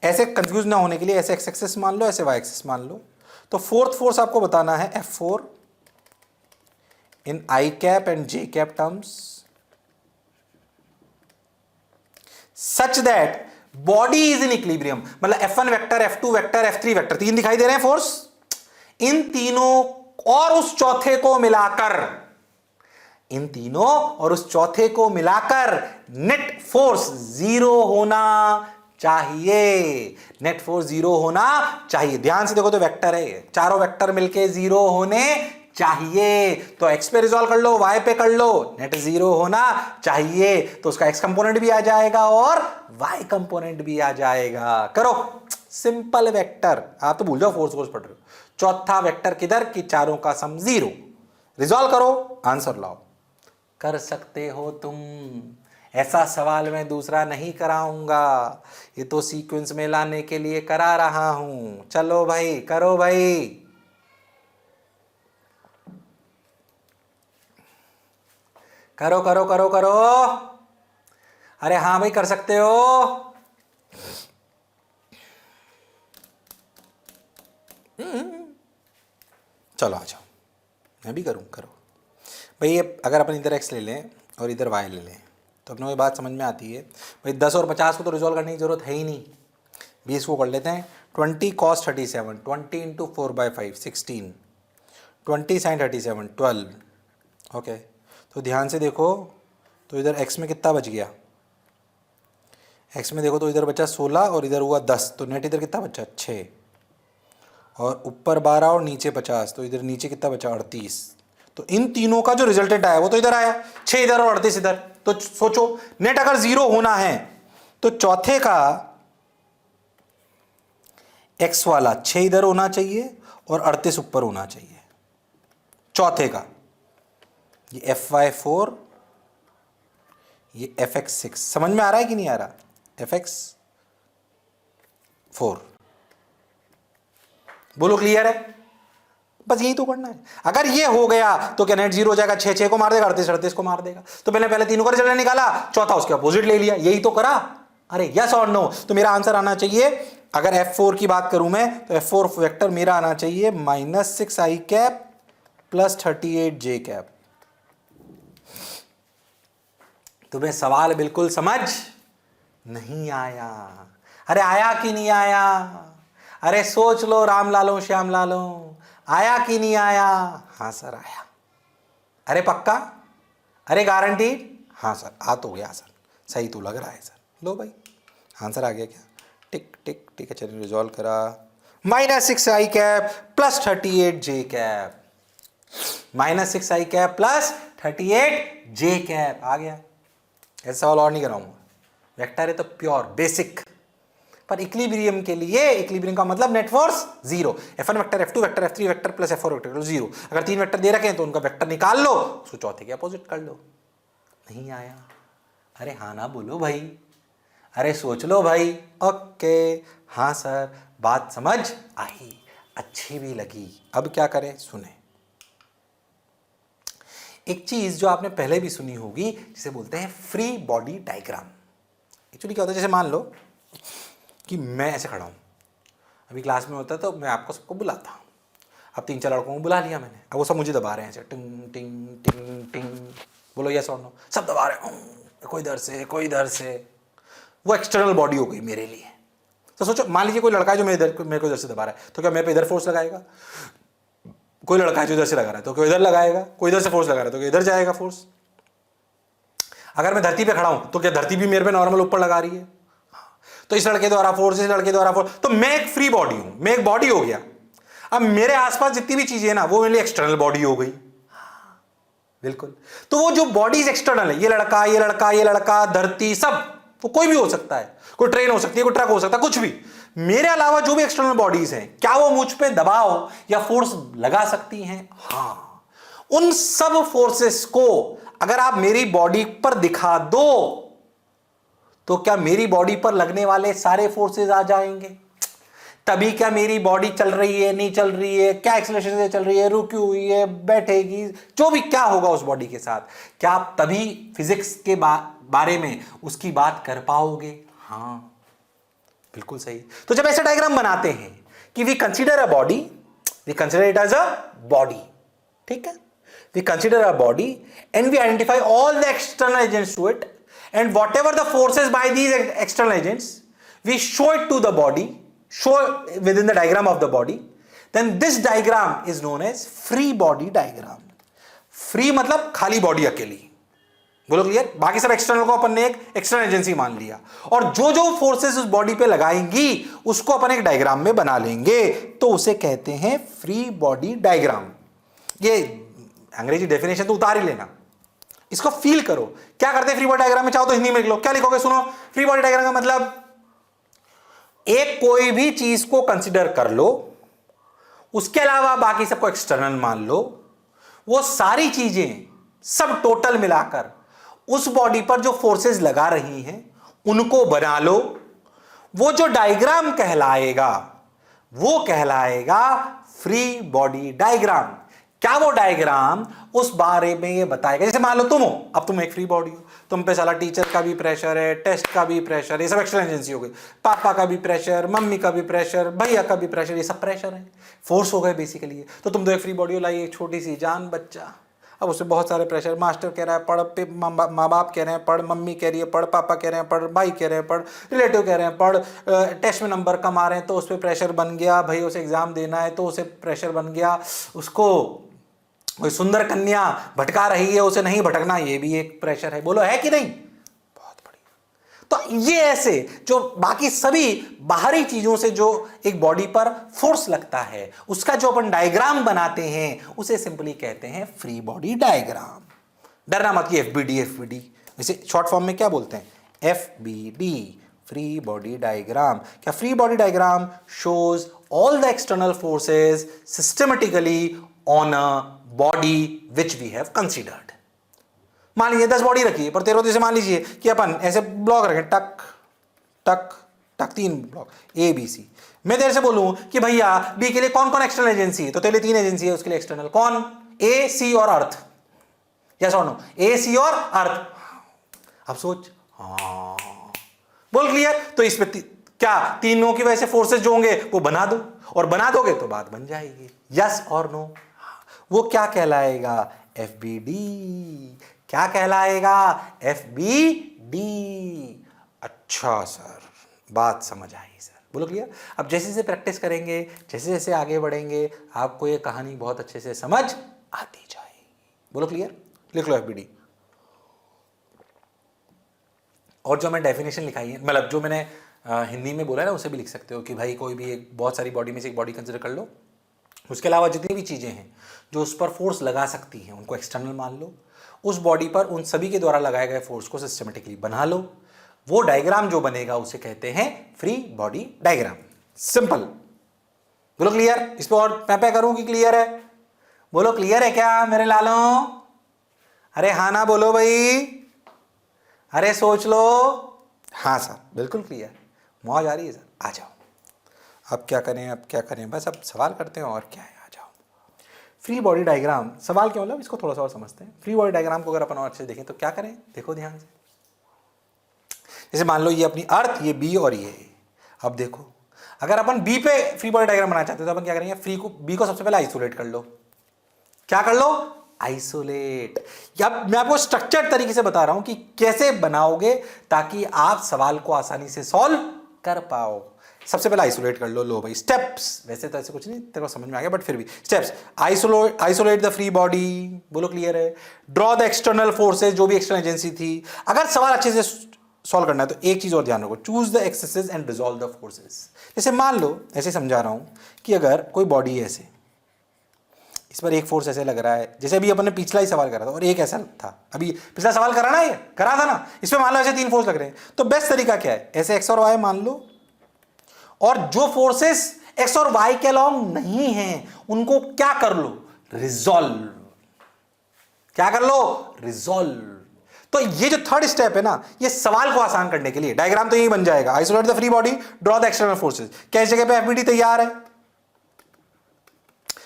ऐसे कंफ्यूज ना होने के लिए ऐसे एक्स एक्सिस मान लो, ऐसे वाई एक्सिस मान लो। तो फोर्थ फोर्स आपको बताना है F4 in I cap and J cap terms such that body is in equilibrium. मतलब F1 vector, F2 vector, F3 vector, 3 दिखाई दे रहे हैं फोर्स। इन तीनों और उस चौथे को मिलाकर, इन तीनों और उस चौथे को मिलाकर नेट फोर्स जीरो होना चाहिए। नेट फोर्स जीरो होना चाहिए। ध्यान से देखो तो वेक्टर है, चारों वेक्टर मिलके जीरो होने चाहिए। तो एक्स पे रिजॉल्व कर लो, वाई पे कर लो, नेट जीरो होना चाहिए। तो उसका एक्स कंपोनेंट भी आ जाएगा और वाई कंपोनेंट भी आ जाएगा। करो सिंपल वेक्टर, आप तो भूल जाओ फोर्स फोर्स पढ़ रहे हो। चौथा वेक्टर किधर कि चारों का सम जीरो। रिजॉल्व करो, आंसर लाओ। कर सकते हो तुम। ऐसा सवाल मैं दूसरा नहीं कराऊंगा, ये तो सीक्वेंस में लाने के लिए करा रहा हूं। चलो भाई करो भाई। करो करो करो करो। अरे हाँ भाई कर सकते हो। चलो आ जाओ, मैं भी करूँ, करो भाई। ये अगर अपन इधर x ले लें और इधर y ले लें तो अपने को ये बात समझ में आती है भाई। 10 और 50 को तो रिजॉल्व करने की जरूरत है ही नहीं, 20 को कर लेते हैं। 20 cos 37, 20 इंटू 4/5 16, 20 sin 37 12। ओके, तो ध्यान से देखो तो इधर x में कितना बच गया, x में देखो तो इधर बचा 16 और इधर हुआ 10, तो नेट इधर कितना बचा 6, और ऊपर 12 और नीचे 50, तो इधर नीचे कितना बचा 38। तो इन तीनों का जो रिजल्टेंट आया वो तो इधर आया, 6 इधर और 38 इधर। तो सोचो नेट अगर 0 होना है तो चौथे का x वाला 6 इधर होना चाहिए और 38 ऊपर होना चाहिए चौथे का। ये fy4, ये fx6, समझ में आ रहा है कि नहीं आ रहा? fx4 बोलो क्लियर है? बस यही तो करना है। अगर ये हो गया तो क्या नेट 0 हो जाएगा, 6 6 को मार देगा, 38 38 को मार देगा। तो पहले तीनों का रिजल्ट निकाला, चौथा उसके अपोजिट ले लिया, यही तो करा। अरे यस और नो? तो मेरा आंसर आना चाहिए, अगर f4 की बात करूं मैं तो f4 वेक्टर मेरा आना चाहिए -6i cap plus 38j cap. तुम्हें सवाल बिल्कुल समझ नहीं आया? अरे आया कि नहीं आया? अरे सोच लो राम लालो श्याम लालो, आया कि नहीं आया? हाँ सर आया। अरे पक्का? अरे गारंटीड? हाँ सर आ तो गया सर, सही तो लग रहा है सर। लो भाई आंसर आ गया क्या? टिक टिक टिक है, चलिए रिजॉल्व करा। -6i cap plus 38j cap, -6i cap plus 38j cap आ गया। ऐसा सवाल और नहीं कराऊंगा, वेक्टर है तो प्योर बेसिक। पर इक्विलिब्रियम के लिए, इक्विलिब्रियम का मतलब net force 0, f1 vector, f2 vector, f3 vector plus f4 vector 0। अगर 3 वेक्टर दे रखे हैं तो उनका वेक्टर निकाल लो, उसको चौथे के अपोजिट कर लो। नहीं आया? अरे हाँ ना बोलो भाई, अरे सोच लो भाई। ओके हाँ सर, बात समझ आई, अच्छी भी लगी। अब क्या करें सुने। एक चीज जो आपने पहले भी सुनी होगी जिसे बोलते हैं फ्री बॉडी डायग्राम। एक्चुअली क्या होता है, जैसे मान लो कि मैं ऐसे खड़ा हूं, अभी क्लास में होता है तो मैं आपको सबको बुलाता हूं। अब 3 4 लड़कों को बुला लिया मैंने, अब वो सब मुझे दबा रहे हैं ऐसे टिंग टिंग टिंग टिंग, बोलो यस और नो, सब दबा रहे हैं, कोई इधर से कोई इधर से। वो एक्सटर्नल बॉडी हो गई मेरे लिए। तो सोचो मान लीजिए कोई लड़का है जो मेरे को इधर से दबा रहा है, तो क्या मेरे पे इधर फोर्स लगाएगा? कोई लड़का है जो इधर से लगा रहा है तो कोई इधर लगाएगा, कोई इधर से फोर्स लगा रहा है तो कोई इधर जाएगा फोर्स। अगर मैं धरती पे खड़ा हूं तो क्या धरती भी मेरे पे नॉर्मल ऊपर लगा रही है? तो इस लड़के द्वारा फोर्स, इस लड़के द्वारा फोर्स, तो मैं एक फ्री बॉडी हूं, मैं एक बॉडी हो गया। अब मेरे आसपास जितनी भी चीजें हैं ना वो मेरे लिए एक्सटर्नल बॉडी हो गई। बिल्कुल। तो वो जो बॉडीज एक्सटर्नल है, ये लड़का ये लड़का ये लड़का, धरती, सब, वो कोई भी हो सकता है, कोई ट्रेन हो सकती है, कोई ट्रक हो सकता है, कुछ भी। मेरे अलावा जो भी एक्सटर्नल बॉडीज हैं, क्या वो मुझ पे दबाव या फोर्स लगा सकती हैं? हाँ। उन सब फोर्सेस को अगर आप मेरी बॉडी पर दिखा दो तो क्या मेरी बॉडी पर लगने वाले सारे फोर्सेस आ जाएंगे? तभी क्या मेरी बॉडी चल रही है, नहीं चल रही है, क्या एक्सेलरेशन से चल रही है, रुकी हुई है, बैठेगी, जो भी क्या होगा उस बॉडी के साथ, क्या आप तभी फिजिक्स के बारे में उसकी बात कर पाओगे? हाँ बिल्कुल सही। तो जब ऐसे डायग्राम बनाते हैं कि we consider a body, we consider it as a body, ठीक है, we consider a body and we identify all the external agents to it, and whatever the forces by these external agents, we show it to the body, show within the diagram of the body, then this diagram is known as free body diagram. Free मतलब खाली बॉडी अकेली, बोलो क्लियर? बाकी सब एक्सटर्नल को अपन ने एक एक्सटर्नल एजेंसी मान लिया, और जो जो फोर्सेस उस बॉडी पे लगाएंगी उसको अपन एक डायग्राम में बना लेंगे, तो उसे कहते हैं फ्री बॉडी डायग्राम। ये अंग्रेजी डेफिनेशन तो उतार ही लेना, इसको फील करो। क्या करते हैं फ्री बॉडी डायग्राम में? चाहो तो हिंदी में लिख लो, क्या लिखोगे सुनो। फ्री बॉडी डायग्राम का मतलब एक कोई भी चीज को कंसीडर कर लो, उसके अलावा बाकी सबको एक्सटर्नल मान लो, वो सारी चीजें सब टोटल मिलाकर उस बॉडी पर जो फोर्सेस लगा रही हैं उनको बना लो। वो जो डायग्राम कहलाएगा वो कहलाएगा फ्री बॉडी डायग्राम। क्या वो डायग्राम उस बारे में ये बताएगा? जैसे मान लो तुम हो, अब तुम एक फ्री बॉडी हो, तुम पे साला टीचर का भी प्रेशर है, टेस्ट का भी प्रेशर, ये सब एक्सटर्नल एजेंसी हो गई, पापा का भी प्रेशर, मम्मी का भी प्रेशर, भैया का भी प्रेशर, ये सब प्रेशर है, फोर्स हो गए बेसिकली। तो तुम तो एक फ्री बॉडी हो, लाई एक छोटी सी जान बच्चा, अब उससे बहुत सारे प्रेशर, मास्टर कह रहा है पढ़, पे माँ बाप कह रहे हैं पढ़, मम्मी कह रही है पढ़, पापा कह रहे हैं पढ़, भाई कह रहे हैं पढ़, रिलेटिव कह रहे हैं पढ़, टेस्ट में नंबर कम आ रहे हैं तो उस पर प्रेशर बन गया, भाई उसे एग्जाम देना है तो उसे प्रेशर बन गया, उसको कोई सुंदर कन्या भटका रही है उसे नहीं भटकना, ये भी एक प्रेशर है। बोलो है कि नहीं? बहुत बढ़िया। तो ये ऐसे जो बाकी सभी बाहरी चीजों से जो एक बॉडी पर फोर्स लगता है उसका जो अपन डायग्राम बनाते हैं उसे सिंपली कहते हैं फ्री बॉडी डायग्राम। डरना मत कि एफबीडी एफबीडी, इसे शॉर्ट फॉर्म में क्या बोलते हैं? FBD, free body diagram. क्या free body diagram shows all the external forces systematically on a body which we have considered. मान लीजिए 10 बॉडी रखी है, पर 13 से मान लीजिए कि अपन ऐसे ब्लॉक रखें, टक टक टक, 3 ब्लॉक ए बी सी। मैं तेरे से बोलूं कि भैया बी के लिए कौन कौन एक्सटर्नल एजेंसी है, तो तेरे लिए 3 एजेंसी है उसके लिए एक्सटर्नल, कौन? ए सी और अर्थ। यस और नो? ए सी और अर्थ। अब सोच, हाँ बोल क्लियर? तो इस पे क्या तीनों की वजह से फोर्सेस जो होंगे वो बना दो, और बना दोगे तो बात बन जाएगी। यस और नो? वो क्या कहलाएगा? एफबीडी। क्या कहलाएगा? एफबीडी। अच्छा सर, बात समझ आई सर, बोलो क्लियर? अब जैसे जैसे प्रैक्टिस करेंगे, जैसे जैसे आगे बढ़ेंगे, आपको ये कहानी बहुत अच्छे से समझ आती जाएगी। बोलो क्लियर? लिख लो एफबीडी। और जो मैं डेफिनेशन लिखाई है, मतलब जो मैंने हिंदी में बोला है ना, उसे भी लिख सकते हो कि भाई कोई भी एक बहुत सारी बॉडी में से एक बॉडी कंसिडर कर लो, उसके अलावा जितनी भी चीज़ें हैं जो उस पर फोर्स लगा सकती हैं उनको एक्सटर्नल मान लो, उस बॉडी पर उन सभी के द्वारा लगाए गए फोर्स को सिस्टमेटिकली बना लो, वो डायग्राम जो बनेगा उसे कहते हैं फ्री बॉडी डायग्राम। सिंपल। बोलो क्लियर? इस पर और मैं करूं कि क्लियर है? बोलो क्लियर है क्या मेरे लालों? अरे हाँ ना बोलो भाई, अरे सोच लो। हाँ सर बिल्कुल क्लियर, मौज आ रही है सर, आ जाओ। अब क्या करें, अब क्या करें, बस अब सवाल करते हैं, और क्या है, आ जाओ। फ्री बॉडी डायग्राम, सवाल क्या मतलब, इसको थोड़ा सा और समझते हैं। फ्री बॉडी डायग्राम को अगर अपन और अच्छे देखें तो क्या करें, देखो ध्यान से। जैसे मान लो ये अपनी अर्थ, ये बी और ये, अब देखो अगर अपन बी पे फ्री बॉडी डायग्राम बनाना चाहते हैं तो अपन क्या करेंगे, फ्री को बी को सबसे पहले आइसोलेट कर लो। क्या कर लो? आइसोलेट। या मैं आपको स्ट्रक्चर्ड तरीके से बता रहा हूं कि कैसे बनाओगे ताकि आप सवाल को आसानी से सॉल्व कर पाओ। सबसे पहले आइसोलेट कर लो। लो भाई स्टेप्स, वैसे तो ऐसे कुछ नहीं, तेरे को समझ में आ गया बट फिर भी steps. Isolate the free body, बोलो क्लियर है। ड्रॉ द एक्सटर्नल फोर्सेज, जो भी एक्सटर्नल एजेंसी थी। अगर सवाल अच्छे से सॉल्व करना है तो एक चीज और ध्यान रखो, choose the axes and resolve the forces. जैसे मान लो, ऐसे समझा रहा हूं कि अगर कोई बॉडी है ऐसे, इस पर एक फोर्स ऐसे लग रहा है, जैसे अभी अपन ने पिछला ही सवाल करा था और एक ऐसा था, अभी पिछला सवाल करा ना, ये करा था ना, इसमें मान लो ऐसे 3 फोर्स लग रहे हैं, तो बेस्ट तरीका क्या है, ऐसे एक्स और वाई मान लो, और जो फोर्सेस एक्स और वाई के अलोंग नहीं हैं उनको क्या कर लो, रिजॉल्व। क्या कर लो? रिजॉल्व। तो ये जो थर्ड स्टेप है ना, ये सवाल को आसान करने के लिए, डायग्राम तो यही बन जाएगा, isolate the free body, draw the external forces. क्या इस जगह पे एफबीडी तैयार है?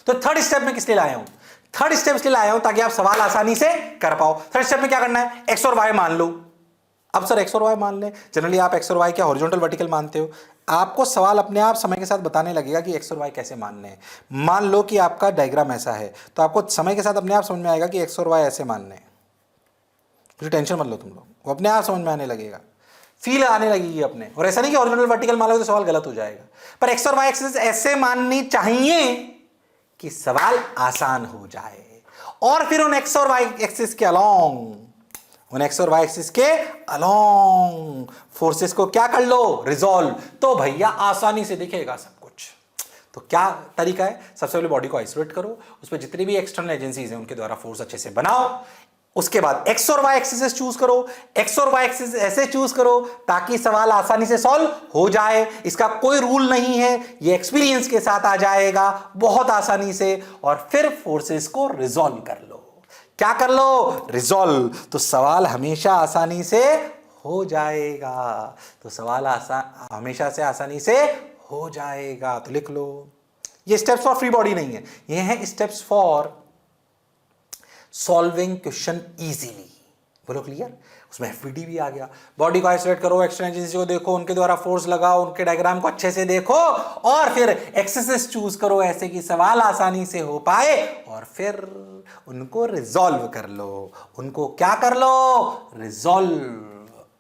तो थर्ड स्टेप में किस लिए लाया हूं? थर्ड स्टेप इसलिए लाया हूं ताकि आप सवाल आसानी से कर पाओ। थर्ड स्टेप में क्या करना है, एक्स और वाई मान लो। अब सर एक्स और वाई मान लें, जनरली आप एक्स और वाई क्या हॉरिजॉन्टल वर्टिकल मानते हो, आपको सवाल अपने आप समय के साथ बताने लगेगा कि एक्स और वाई कैसे मानने हैं। मान लो कि आपका डायग्राम ऐसा है, तो आपको समय के साथ अपने आप समझ में आएगा कि एक्स और वाई ऐसे मानने हैं। कुछ टेंशन मत लो तुम लोग, वो अपने आप समझ में आने लगेगा, फील आने लगेगी अपने। और ऐसा नहीं कि हॉरिजॉन्टल वर्टिकल मान लो तो सवाल गलत हो जाएगा, पर एक्स और वाई एक्सिस ऐसे माननी चाहिए कि सवाल आसान हो जाए। और फिर उन एक्स और वाई एक्सिस के अलोंग, उन एक्स और वाई एक्सिस के अलोंग फोर्सेस को क्या कर लो, रिजॉल्व। तो भैया आसानी से दिखेगा सब कुछ। तो क्या तरीका है, सबसे पहले बॉडी को आइसोलेट करो, उस पर जितनी भी एक्सटर्नल एजेंसीज हैं उनके द्वारा फोर्स अच्छे से बनाओ। उसके बाद एक्स और वाई एक्सिस चूज करो, एक्स और वाई एक्सिस ऐसे चूज करो ताकि सवाल आसानी से सॉल्व हो जाए। इसका कोई रूल नहीं है, ये एक्सपीरियंस के साथ आ जाएगा बहुत आसानी से। और फिर फोर्सेस को रिजॉल्व कर लो। क्या कर लो, रिजॉल्व। तो सवाल हमेशा आसानी से हो जाएगा। तो सवाल हमेशा से आसानी से हो जाएगा। तो लिख लो, ये स्टेप्स फॉर फ्री बॉडी नहीं है, ये है steps for solving question easily. बोलो क्लियर? उसमें एफबीडी भी आ गया। बॉडी को आइसोलेट करो, एक्सटर्नल एजेंसी को देखो, उनके द्वारा फोर्स लगाओ, उनके डायग्राम को अच्छे से देखो और फिर एक्सरसाइज चूज करो ऐसे कि सवाल आसानी से हो पाए और फिर उनको रिजॉल्व कर लो। उनको क्या कर लो? रिजॉल्व।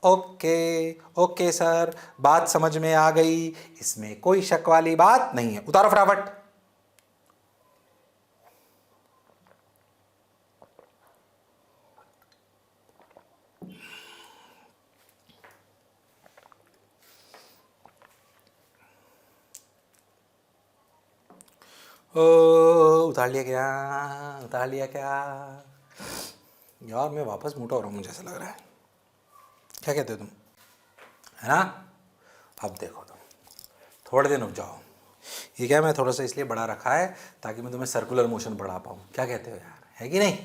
ओके ओके सर, बात समझ में आ गई, इसमें कोई शक वाली बात नहीं है। उतारो फटाफट। उतार लिया क्या? उतार लिया क्या? यार मैं वापस मोटा हो रहा हूँ, मुझे ऐसा लग रहा है। क्या कहते हो तुम? है ना? अब देखो तुम थोड़े दिन रुक जाओ। ये क्या, मैं थोड़ा सा इसलिए बड़ा रखा है ताकि मैं तुम्हें सर्कुलर मोशन बढ़ा पाऊँ। क्या कहते हो यार, है कि नहीं?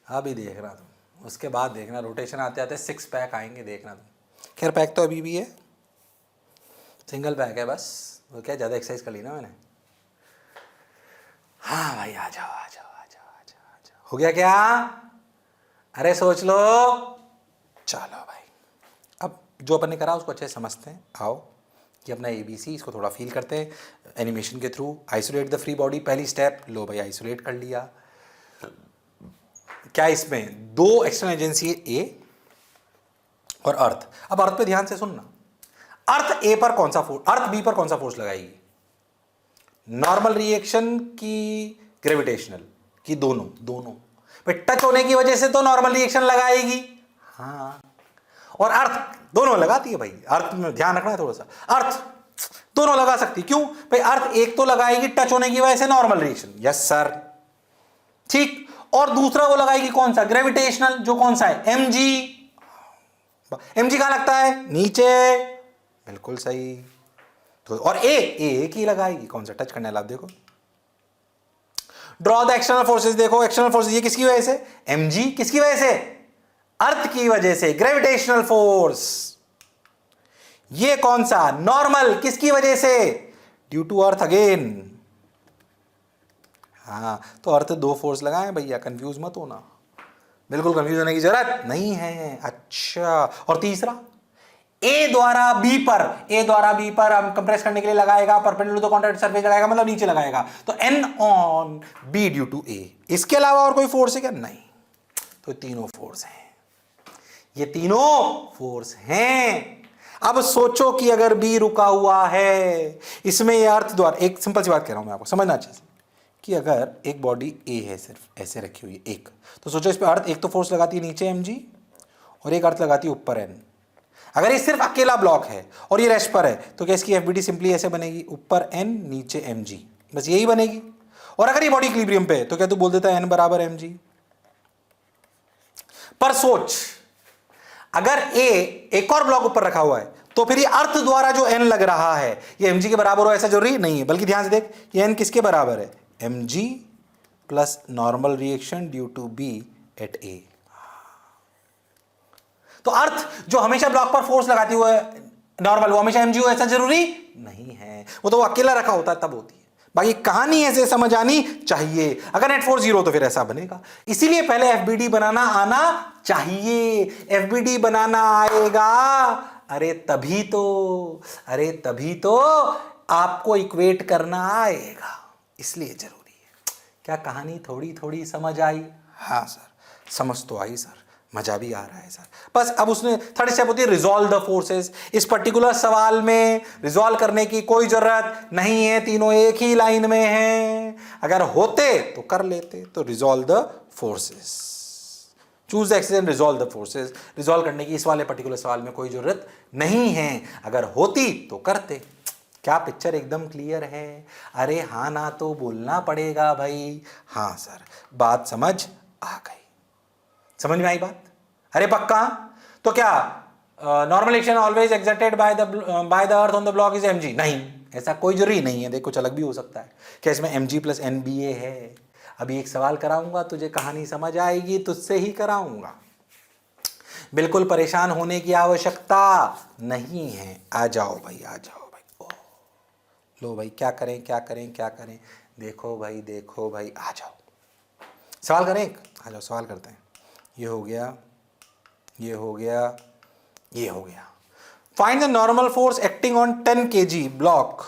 अभी देखना तुम, उसके बाद देखना रोटेशन आते आते 6 पैक आएंगे, देखना तुम। खैर पैक तो अभी भी है, सिंगल पैक है बस। वो क्या, ज़्यादा एक्सरसाइज कर ली ना मैंने। हाँ भाई, आ जाओ आ जाओ आ जाओ आ जाओ आ जाओ। हो गया क्या? अरे सोच लो। चलो भाई, अब जो अपन ने करा उसको अच्छे से समझते हैं। आओ कि अपना ABC इसको थोड़ा फील करते हैं एनिमेशन के through. Isolate the free body, पहली स्टेप। लो भाई, आइसोलेट कर लिया। क्या इसमें दो एक्सटर्नल एजेंसी है, ए और अर्थ। अब अर्थ पे ध्यान से सुनना। अर्थ ए पर कौन सा फोर्स, अर्थ बी पर कौन सा फोर्स लगाएगी? नॉर्मल रिएक्शन की ग्रेविटेशनल की? दोनों दोनों। टच होने की वजह से तो नॉर्मल रिएक्शन लगाएगी, हाँ। और अर्थ दोनों लगाती है भाई। अर्थ में ध्यान रखना है थोड़ा सा, अर्थ दोनों लगा सकती। क्यों भाई? अर्थ एक तो लगाएगी टच होने की वजह से नॉर्मल रिएक्शन, यस सर, ठीक। और दूसरा वो लगाएगी कौन सा? ग्रेविटेशनल, जो कौन सा है? mg। mg कहां लगता है? नीचे, बिल्कुल सही। तो और ए की लगाएगी कौन सा? टच करने वाला। देखो, ड्रॉ द एक्सटर्नल फोर्सेस। देखो एक्सटर्नल फोर्सेस ये किसकी वजह से? mg। किसकी वजह से? अर्थ की वजह से, ग्रेविटेशनल फोर्स। ये कौन सा? नॉर्मल। किसकी वजह से? Due to earth again. हाँ, तो अर्थ दो फोर्स लगाए भैया, कंफ्यूज मत होना, बिल्कुल कंफ्यूज होने की जरूरत नहीं है। अच्छा, और तीसरा ए द्वारा बी पर, ए द्वारा बी पर हम कंप्रेस करने के लिए लगाएगा, परपेंडिकुलर टू कॉन्टैक्ट सरफेस लगाएगा, मतलब नीचे लगाएगा, तो N on B due to A. इसके अलावा और कोई फोर्स है क्या? नहीं। तो तीनों फोर्स हैं, ये तीनों फोर्स हैं। अब सोचो कि अगर बी रुका हुआ है, इसमें ये अर्थ द्वारा, एक सिंपल सी बात कह रहा हूं मैं आपको, समझना अच्छे से, कि अगर एक बॉडी ए है, सिर्फ ऐसे रखी हुई है एक, तो सोचो इस पे अर्थ एक तो फोर्स लगाती है नीचे mg और एक अर्थ लगाती है ऊपर n। अगर ये सिर्फ अकेला ब्लॉक है और ये रेस्ट पर है, तो क्या इसकी एफबीडी सिंपली ऐसे बनेगी, ऊपर n नीचे mg, बस यही बनेगी। और अगर ये बॉडी इक्विलिब्रियम पे है तो क्या तू बोल देता है n बराबर mg? पर सोच, अगर ए एक और ब्लॉक ऊपर रखा हुआ है तो फिर ये अर्थ द्वारा जो n लग रहा है ये mg के बराबर हो ऐसा जरूरी नहीं है, बल्कि ध्यान से देख, ये n किसके बराबर है? mg प्लस normal reaction due to B at A. तो अर्थ जो हमेशा ब्लॉक पर फोर्स लगाती हुआ है नॉर्मल, वो हमेशा mg हो ऐसा जरूरी नहीं है, वो तो वो अकेला रखा होता है तब होती है। बाकी कहानी ऐसे समझ आनी चाहिए। अगर नेट फोर्स 0 तो फिर ऐसा बनेगा, इसीलिए पहले एफबीडी बनाना आना चाहिए। एफबीडी बनाना आएगा, अरे तभी तो आपको इक्वेट करना आएगा, इसलिए जरूरी है। क्या कहानी थोड़ी थोड़ी समझ आई? हाँ सर, समझ तो आई सर, मजा भी आ रहा है सर। बस अब उसने थर्ड स्टेप होती है रिजॉल्व द फोर्सेस। इस पर्टिकुलर सवाल में रिजॉल्व करने की कोई जरूरत नहीं है, तीनों एक ही लाइन में हैं। अगर होते तो कर लेते। तो resolve the forces, choose the exercise and resolve the forces. Resolve करने की इस वाले पर्टिकुलर सवाल में कोई जरूरत नहीं है, अगर होती तो करते। क्या पिक्चर एकदम क्लियर है? अरे हाँ ना तो बोलना पड़ेगा भाई। हाँ सर, बात समझ आ गई, समझ में आई बात? अरे पक्का? तो क्या normal action always exerted by the earth on the block is mg? नहीं, ऐसा कोई जरूरी नहीं है। देख, कुछ अलग भी हो सकता है। क्या इसमें mg प्लस nba है? अभी एक सवाल कराऊंगा तुझे, कहानी समझ आएगी, तुझसे ही कराऊंगा, बिल्कुल परेशान होने की आवश्यकता नहीं है। आ जाओ भाई, आ जाओ भाई। ओ, लो भाई, क्या करें क्या करें क्या करें? देखो भाई, देखो भाई, आ जाओ। सवाल करें एक? आ जाओ सवाल करते हैं। ये हो गया, ये हो गया, ये हो गया। Find the normal force acting on 10 kg block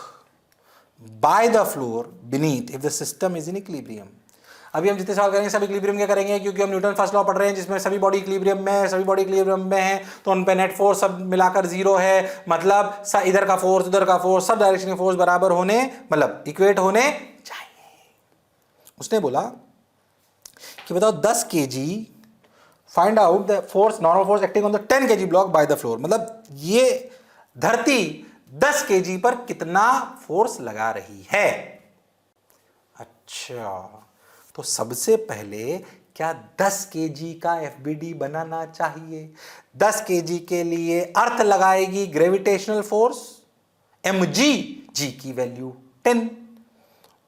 by the floor beneath if the system is in equilibrium. अभी हम जितने सवाल करेंगे सब इक्विलिब्रियम क्या करेंगे, क्योंकि हम न्यूटन फर्स्ट लॉ पढ़ रहे हैं जिसमें सभी बॉडी इक्विलिब्रियम में है, सभी बॉडी इक्विलिब्रियम में है, तो उन पे नेट फोर्स सब मिलाकर जीरो है, मतलब इधर का फोर्स उधर का फोर्स सब डायरेक्शन के फोर्स बराबर होने, मतलब इक्वेट होने चाहिए। उसने बोला कि बताओ 10 kg, find out the force, normal force acting on the 10 kg block by the floor, मतलब ये धरती 10 kg पर कितना फोर्स लगा रही है। अच्छा, तो सबसे पहले क्या 10 kg का एफबीडी बनाना चाहिए। 10 kg के लिए अर्थ लगाएगी ग्रेविटेशनल फोर्स mg, g की वैल्यू 10,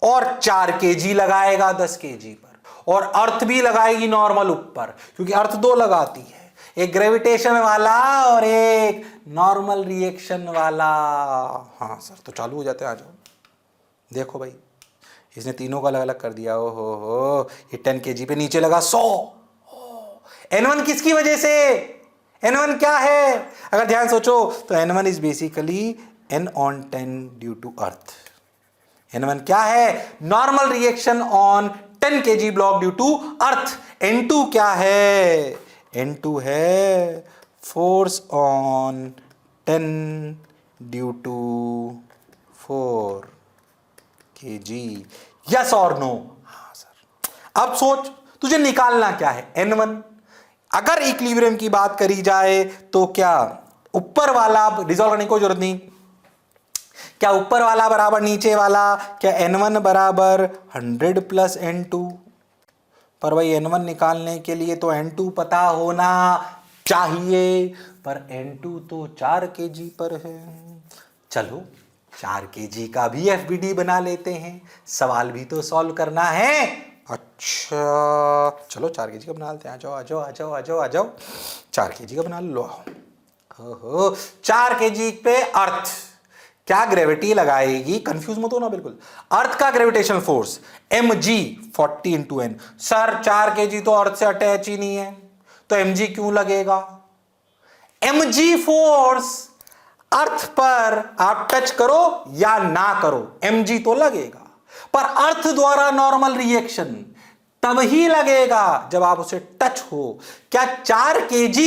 और 4 kg लगाएगा 10 kg पर, और अर्थ भी लगाएगी नॉर्मल ऊपर, क्योंकि अर्थ दो लगाती है, एक ग्रेविटेशन वाला और एक नॉर्मल रिएक्शन वाला। हाँ सर, तो चालू हो जाते हैं, आ जाओ। देखो भाई, इसने तीनों का अलग अलग कर दिया। हो ये 10 kg पे नीचे लगा 100। N1 किसकी वजह से, N1 क्या है, अगर ध्यान सोचो तो N1 is basically N on 10 due to earth. N1 क्या है, normal reaction on 10 kg block due to earth. N2 क्या है, N2 है force on 10 due to 4 kg। Yes और नो? हाँ सर। अब सोच, तुझे निकालना क्या है, N1। अगर इक्विलिब्रियम की बात करी जाए तो क्या ऊपर वाला, रिजॉल्व करने की कोई जरूरत नहीं, क्या ऊपर वाला बराबर नीचे वाला, क्या N1 बराबर 100 प्लस N2, पर भाई N1 निकालने के लिए तो N2 पता होना चाहिए, पर N2 तो 4 kg पर है। चलो 4 kg का भी एफबीडी बना लेते हैं, सवाल भी तो सॉल्व करना है। अच्छा चलो 4 kg का बना लेते हैं, आ जाओ आ जाओ आ जाओ आ जाओ आ जाओ, 4 kg का बना लो। ओहो, 4 kg पे अर्थ क्या ग्रेविटी लगाएगी, कंफ्यूज मत हो ना बिल्कुल। अर्थ का gravitational force mg 40 into n। Sir 4 kg तो अर्थ से अटैच ही नहीं है, तो mg क्यों लगेगा। mg फोर्स अर्थ पर आप टच करो या ना करो, mg तो लगेगा, पर अर्थ द्वारा नॉर्मल रिएक्शन तब ही लगेगा जब आप उसे टच हो। क्या 4 kg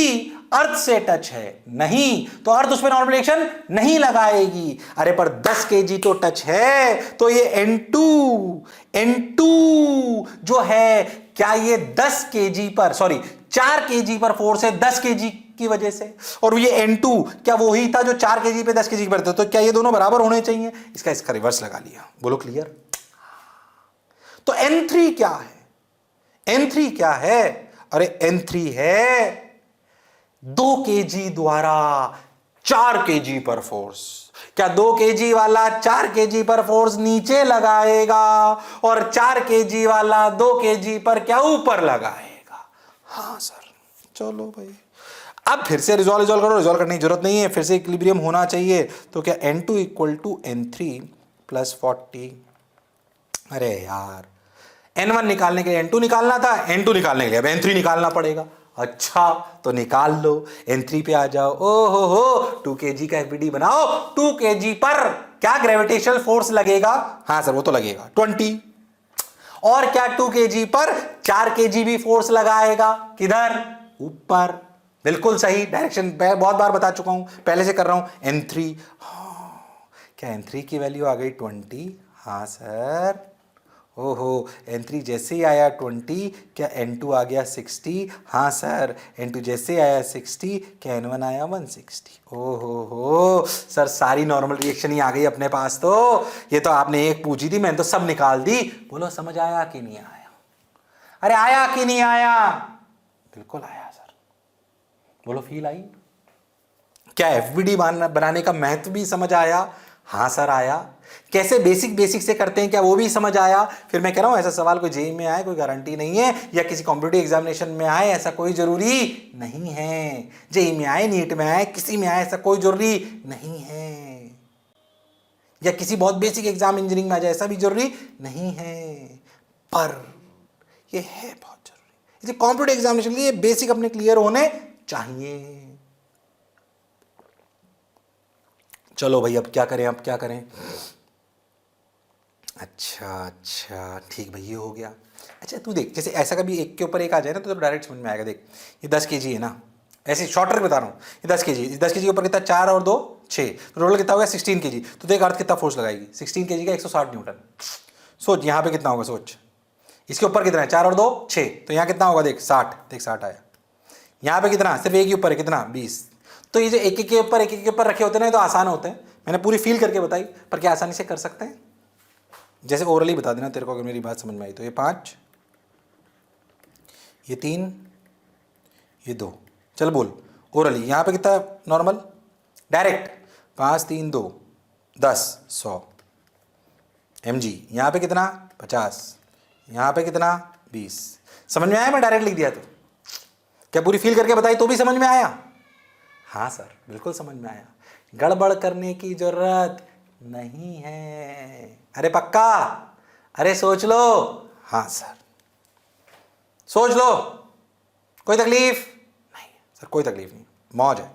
अर्थ से टच है, नहीं, तो अर्थ उस पर नॉर्मल रिएक्शन नहीं लगाएगी। अरे पर 10 kg तो टच है, तो ये N2 जो है, क्या ये 10 kg पर, सॉरी 4 kg पर फोर्स है 10 kg की वजह से, और ये N2 क्या वो ही था जो 4 kg पे 10 kg पर था, तो क्या ये दोनों बराबर होने चाहिए। इसका रिवर्स लगा लिया, बोलो क्लियर। तो N3 क्या है, N3 क्या है, अरे N3 है 2 kg द्वारा 4 kg पर फोर्स। क्या 2 kg वाला 4 kg पर फोर्स नीचे लगाएगा, और 4 kg वाला 2 kg पर क्या ऊपर लगाएगा। हाँ सर, चलो भाई, अब फिर से रिजॉल्व करो, रिजॉल्व करने की जरूरत नहीं है, फिर से इक्विलिब्रियम होना चाहिए। तो क्या N2 equal to N3 plus 40। अरे यार, N1 निकालने के लिए N2 निकालना था, N2 निकालने के लिए अब N3 निकालना पड़ेगा। अच्छा तो निकाल लो, N3 पे आ जाओ। ओ हो 2 kg का एफबीडी बनाओ। 2 kg पर क्या ग्रेविटेशनल फोर्स लगेगा, हाँ सर वो तो लगेगा 20, और क्या 2 kg पर 4 kg भी फोर्स लगाएगा, किधर, ऊपर। बिल्कुल सही, डायरेक्शन बहुत बार बता चुका हूं, पहले से कर रहा हूं। N3, क्या N3 की वैल्यू आ गई 20, हाँ सर। ओहो, N3 जैसे ही आया 20, क्या N2 आ गया 60, हाँ सर। N2 जैसे आया 60, क्या N1 आया 160। ओहो सर, सारी नॉर्मल रिएक्शन ही आ गई अपने पास। तो ये तो आपने एक पूछी थी, मैंने तो सब निकाल दी। बोलो समझ आया कि नहीं आया, अरे आया कि नहीं आया, बिल्कुल आया सर। बोलो फील आई, क्या एफबीडी बनाने का महत्व भी समझ आया, हाँ सर आया। कैसे बेसिक से करते हैं क्या वो भी समझ आया। फिर मैं कह रहा हूं ऐसा सवाल कोई जेईई में आए कोई गारंटी नहीं है, या किसी कॉम्पिटिटिव एग्जामिनेशन में आए ऐसा कोई जरूरी नहीं है। जेईई में आए, नीट में आए, किसी में आए ऐसा कोई जरूरी नहीं है, या किसी बहुत बेसिक एग्जाम इंजीनियरिंग में आ जाए ऐसा भी जरूरी नहीं है। पर ये है बहुत जरूरी, इसे कॉम्पिटेटिव एग्जामिनेशन के लिए बेसिक अपने क्लियर होने चाहिए। चलो भाई अब क्या करें, अब क्या करें। अच्छा ठीक भाई, ये हो गया। अच्छा तू देख, जैसे ऐसा कभी एक के ऊपर एक आ जाए ना तो डायरेक्ट समझ में आएगा। देख ये 10 kg है ना, ऐसे शॉर्ट ट्रिक बता रहा हूँ। ये 10 kg, 10 kg के ऊपर कितना, 4 और 2 6, तो टोटल कितना हो गया 16 kg। तो देख अर्थ कितना फोर्स लगाएगी, 16 kg का 160 न्यूटन। सोच यहाँ पे कितना होगा, सोच इसके ऊपर कितना है, 4 और 2 6, तो यहाँ कितना होगा देख 60, देख 60 आया। यहाँ पे कितना, सिर्फ एक ही ऊपर है कितना 20। तो ये जो एक एक के ऊपर एक एक के ऊपर रखे होते हैं ना, तो आसान होते हैं। मैंने पूरी फील करके बताई, पर क्या आसानी से कर सकते हैं? जैसे ओरली बता देना तेरे को, अगर मेरी बात समझ में आई तो। ये 5, ये 3, ये 2, चल बोल ओरली। यहाँ पे कितना नॉर्मल, डायरेक्ट 5 3 2 10 100 mg। यहाँ पे कितना 50, यहाँ पे कितना 20। समझ में आया? मैं डायरेक्ट लिख दिया तो क्या पूरी फील करके बताई तो भी समझ में आया? हाँ सर बिल्कुल समझ में आया, गड़बड़ करने की जरूरत नहीं है। अरे पक्का, अरे सोच लो। हाँ सर सोच लो, कोई तकलीफ नहीं सर, कोई तकलीफ नहीं, मौज है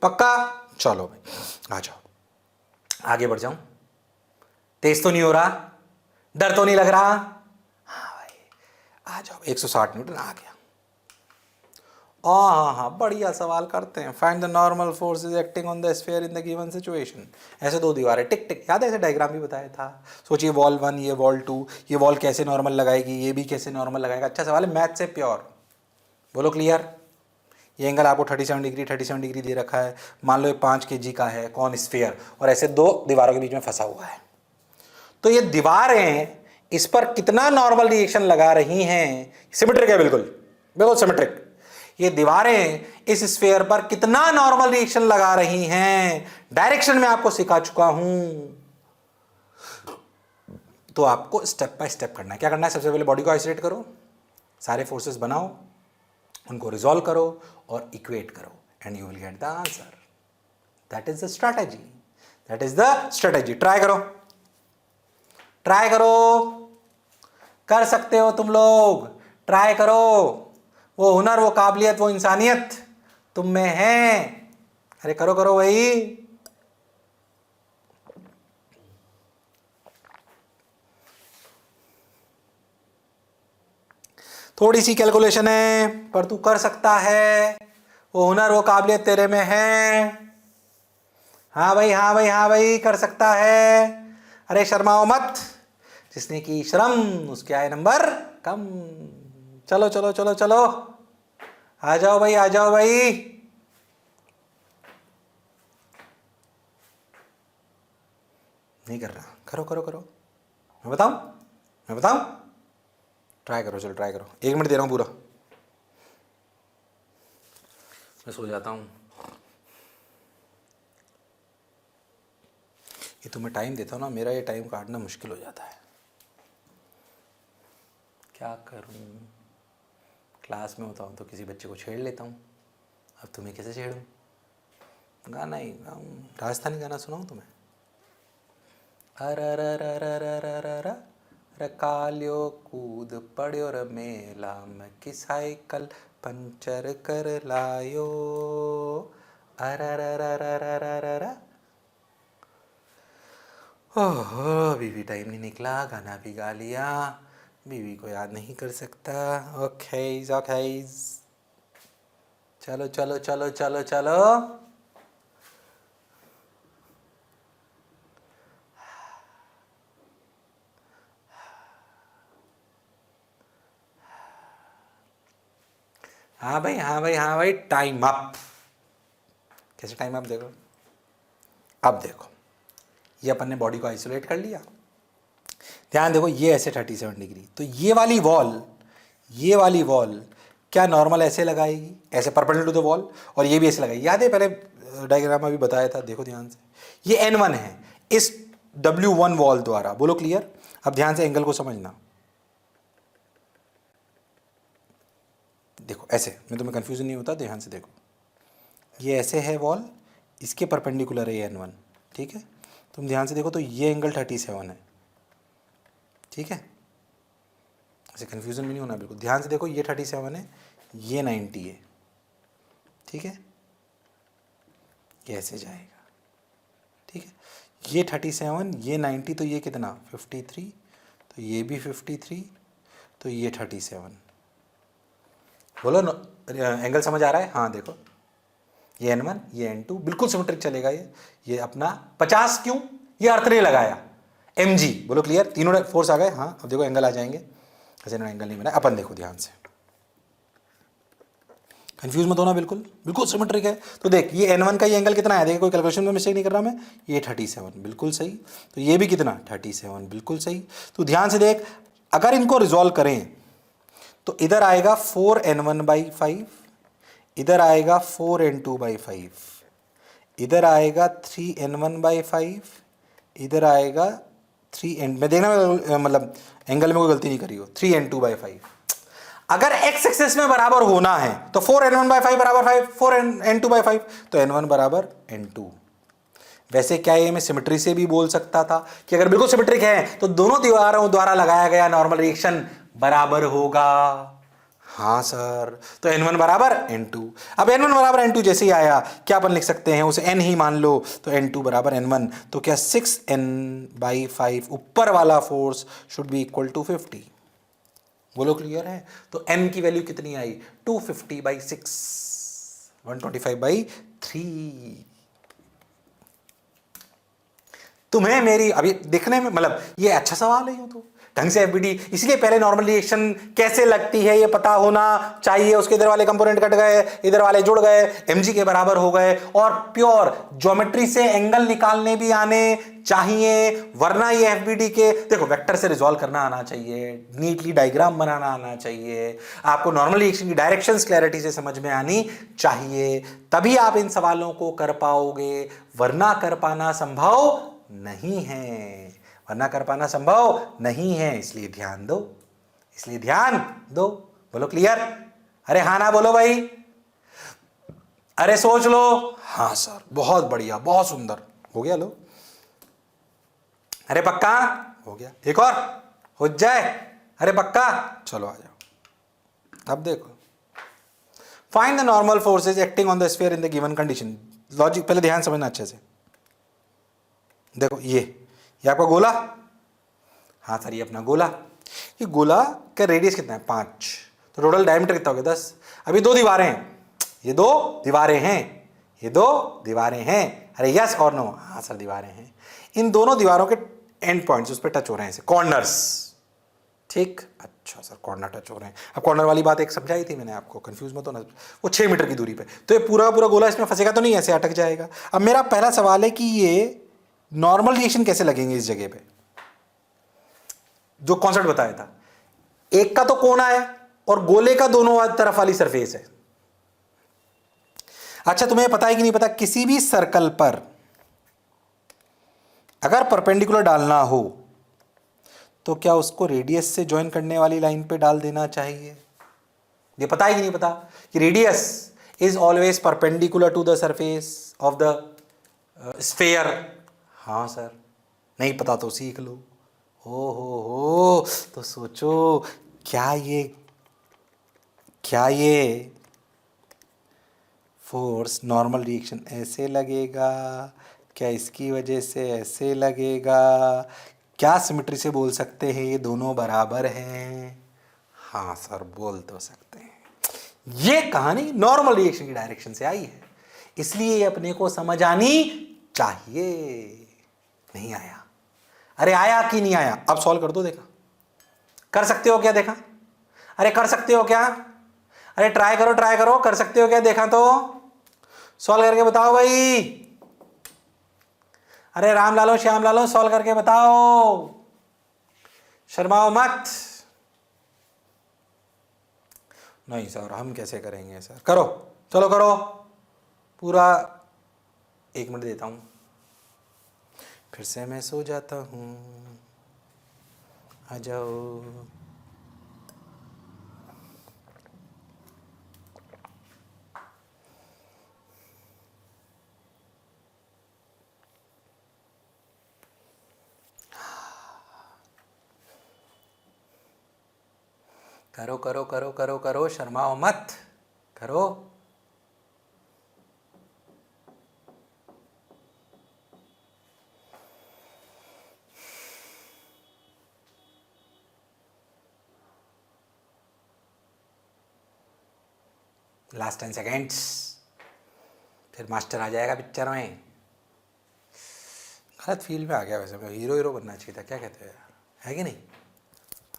पक्का। चलो भाई आ जाओ, आगे बढ़ जाऊं, तेज तो नहीं हो रहा, डर तो नहीं लग रहा? हाँ भाई आ जाओ, 160 न्यूटन आ गया। हाँ बढ़िया सवाल करते हैं। Find the normal forces acting on the sphere in the given situation. ऐसे 2 दीवारें टिक टिक, याद है ऐसे डायग्राम भी बताया था। सोचिए वॉल 1, ये वॉल 2, ये वॉल कैसे नॉर्मल लगाएगी, ये भी कैसे नॉर्मल लगाएगा। अच्छा सवाल है, मैथ से प्योर, बोलो क्लियर। ये एंगल आपको 37 डिग्री दे रखा है। मान लो ये 5 kg का है कॉन स्फीयर, और ऐसे 2 दीवारों के बीच में फंसा हुआ है। तो ये दीवारें इस पर कितना नॉर्मल रिएक्शन लगा रही हैं, सिमेट्रिक है बिल्कुल, बिल्कुल सिमेट्रिक। ये दीवारें इस स्फीयर पर कितना नॉर्मल रिएक्शन लगा रही हैं, डायरेक्शन में आपको सिखा चुका हूं। तो आपको स्टेप बाय स्टेप करना है। क्या करना है, सबसे पहले बॉडी को आइसोलेट करो, सारे फोर्सेस बनाओ, उनको रिजॉल्व करो और इक्वेट करो, and you will get the answer. That is the strategy, that is the strategy. Try करो, ट्राई करो, कर सकते हो तुम लोग, ट्राई करो। वो हुनर, वो काबिलियत, वो इंसानियत तुम में है। अरे करो करो भाई। थोड़ी सी कैलकुलेशन है पर तू कर सकता है, वो हुनर वो काबिलियत तेरे में है। हाँ भाई हाँ भाई हाँ भाई कर सकता है। अरे शर्माओ मत, जिसने की श्रम उसके आए नंबर कम। चलो चलो चलो चलो, आ जाओ भाई आ जाओ भाई। नहीं कर रहा, करो करो करो, मैं बताऊं, मैं बताऊं, ट्राई करो, चलो ट्राई करो। 1 मिनट दे रहा हूं पूरा, मैं सो जाता हूं। ये तुम्हें टाइम देता हूं ना, मेरा ये टाइम काटना मुश्किल हो जाता है। क्या करूं, क्लास में होता हूँ तो किसी बच्चे को छेड़ लेता हूँ, अब तुम्हें कैसे छेड़ूं? गाना ही गाऊं, राजस्थानी गाना सुनाऊं तुम्हें? अर कालियो कूद पड़ो र मेला में कि साइकिल पंचर कर लायो। अर ओह बीवी टाइम नहीं निकला, गाना भी गा लिया, बीवी को याद नहीं कर सकता। ओके ओके, चलो चलो चलो चलो चलो। हाँ भाई हाँ भाई हाँ भाई, टाइम अप। कैसे टाइम अप, देखो अब देखो, ये अपन ने बॉडी को आइसोलेट कर लिया। ध्यान देखो, ये ऐसे 37 डिग्री, तो ये वाली वॉल, ये वाली वॉल क्या नॉर्मल ऐसे लगाएगी, ऐसे परपेंडिकुलर टू द वॉल, और ये भी ऐसे लगाएगी। याद है पहले डायग्राम अभी बताया था, देखो ध्यान से। ये N1 है इस W1 वॉल द्वारा, बोलो क्लियर। अब ध्यान से एंगल को समझना, देखो ऐसे, मैं तुम्हें कंफ्यूजन नहीं होता, ध्यान से देखो। ये ऐसे है वॉल, इसके परपेंडिकुलर है ये N1, ठीक है। तुम ध्यान से देखो तो ये एंगल 37 है, ठीक है। ऐसे कन्फ्यूज़न भी नहीं होना बिल्कुल। ध्यान से देखो, ये 37 है, ये 90 है, ठीक है, ये ऐसे जाएगा, ठीक है, ये 37, ये 90, तो ये कितना 53, तो ये भी 53, तो ये 37। बोलो एंगल समझ आ रहा है? हाँ देखो, ये N1, ये N2 बिल्कुल सिमेट्रिक चलेगा। ये अपना 50 क्यों, ये अर्थ नहीं लगाया, mg। बोलो क्लियर, तीनों फोर्स आ गए। हाँ अब देखो एंगल आ जाएंगे, ऐसे एंगल नहीं बना अपन, देखो ध्यान से, कंफ्यूज मत होना, बिल्कुल बिल्कुल सिमेट्रिक है। तो देख ये N1 का ये एंगल कितना है, देखिए कोई कैलकुलेशन में मिस्टेक नहीं कर रहा मैं, ये 37 बिल्कुल सही, तो ये भी कितना 37 बिल्कुल सही। तो ध्यान से देख, अगर इनको रिजॉल्व करें तो इधर आएगा 4n1/5, इधर आएगा 4n2/5, इधर आएगा 3n1/5, इधर आएगा 3n, मैं देखना मतलब एंगल में कोई गलती नहीं करी हो, 3n2/5। अगर x एक्सिस में बराबर होना है तो 4n1/5 बराबर 5, 4n2/5, तो n1 बराबर n2। वैसे क्या ये मैं सिमेट्री से भी बोल सकता था कि अगर बिल्कुल सिमेट्रिक है तो दोनों दीवारों द्वारा लगाया गया नॉर्मल रिएक्शन बराबर होगा। हाँ सर, तो n1 बराबर n2। अब n1 बराबर n2 जैसे ही आया, क्या अपन लिख सकते हैं, उसे n ही मान लो, तो n2 बराबर n1, तो क्या 6n/5 ऊपर वाला force should be equal to 50। बोलो क्लियर है? तो n की वैल्यू कितनी आई, 250/6, 125/3। तुम्हें मेरी अभी देखने में मतलब ये अच्छा सवाल है, यूं तो ढंग से एफबीडी, इसलिए पहले नॉर्मल रिएक्शन कैसे लगती है ये पता होना चाहिए। उसके इधर वाले कंपोनेंट कट गए, इधर वाले जुड़ गए, mg के बराबर हो गए, और प्योर ज्योमेट्री से एंगल निकालने भी आने चाहिए, वरना ये एफबीडी के देखो वेक्टर से रिजॉल्व करना आना चाहिए, नीटली डायग्राम बनाना आना चाहिए, आपको नॉर्मल रिएक्शन की डायरेक्शंस क्लैरिटी से समझ में आनी चाहिए, तभी आप इन सवालों को कर पाओगे, वरना कर पाना संभव नहीं है, वरना कर पाना संभव नहीं है। इसलिए ध्यान दो, इसलिए ध्यान दो। बोलो क्लियर? अरे हाँ ना बोलो भाई, अरे सोच लो। हाँ सर, बहुत बढ़िया, बहुत सुंदर, हो गया लो। अरे पक्का हो गया, एक और हो जाए, अरे पक्का, चलो आ जाओ। अब देखो, find the normal forces acting on the sphere in the given condition. Logic पहले ध्यान समझना अच्छे से। देखो ये आपका गोला, हाँ सर ये अपना गोला, ये गोला का रेडियस कितना है 5, तो टोटल डायमीटर कितना हो गया 10। अभी दो दीवारें हैं, ये दो दीवारें हैं, ये दो दीवारें हैं, अरे यस और नो, हाँ सर दीवारें हैं। इन दोनों दीवारों के एंड पॉइंट्स उस पर टच हो रहे हैं, कॉर्नर्स, ठीक, अच्छा सर कॉर्नर टच हो रहे हैं। अब कॉर्नर वाली बात एक समझाई थी मैंने आपको, कंफ्यूज मत होना, वो 6 मीटर की दूरी पे, तो ये पूरा पूरा गोला इसमें फंसेगा तो नहीं, ऐसे अटक जाएगा। अब मेरा पहला सवाल है कि ये नॉर्मल रिएक्शन कैसे लगेंगे इस जगह पे, जो कॉन्सेप्ट बताया था, एक का तो कोना है और गोले का दोनों तरफ वाली सरफेस है। अच्छा तुम्हें पता है कि नहीं पता, किसी भी सर्कल पर अगर परपेंडिकुलर डालना हो तो क्या उसको रेडियस से ज्वाइन करने वाली लाइन पे डाल देना चाहिए? ये पता है कि नहीं पता कि radius is always perpendicular to the surface of the sphere. हाँ सर, नहीं पता तो सीख लो। हो तो सोचो, क्या ये फोर्स नॉर्मल रिएक्शन ऐसे लगेगा, क्या इसकी वजह से ऐसे लगेगा, क्या सिमेट्री से बोल सकते हैं ये दोनों बराबर हैं? हाँ सर बोल तो सकते हैं। ये कहानी नॉर्मल रिएक्शन की डायरेक्शन से आई है, इसलिए ये अपने को समझ आनी चाहिए। नहीं आया, अरे आया कि नहीं आया? अब सॉल्व कर दो, देखा कर सकते हो क्या, देखा, अरे कर सकते हो क्या, अरे ट्राई करो, कर सकते हो क्या, देखा तो सॉल्व करके बताओ भाई। अरे राम लालो श्याम लालो सॉल्व करके बताओ, शर्माओ मत। नहीं सर हम कैसे करेंगे सर, करो, चलो करो, पूरा 1 मिनट देता हूं, फिर से मैं सो जाता हूं, आ जाओ। करो करो करो करो करो, शर्माओ मत, करो। लास्ट 10 सेकेंड्स, फिर मास्टर आ जाएगा पिक्चर में। गलत फील्ड में आ गया वैसे, मैं हीरो बनना चाहिए था, क्या कहते हैं, है कि नहीं?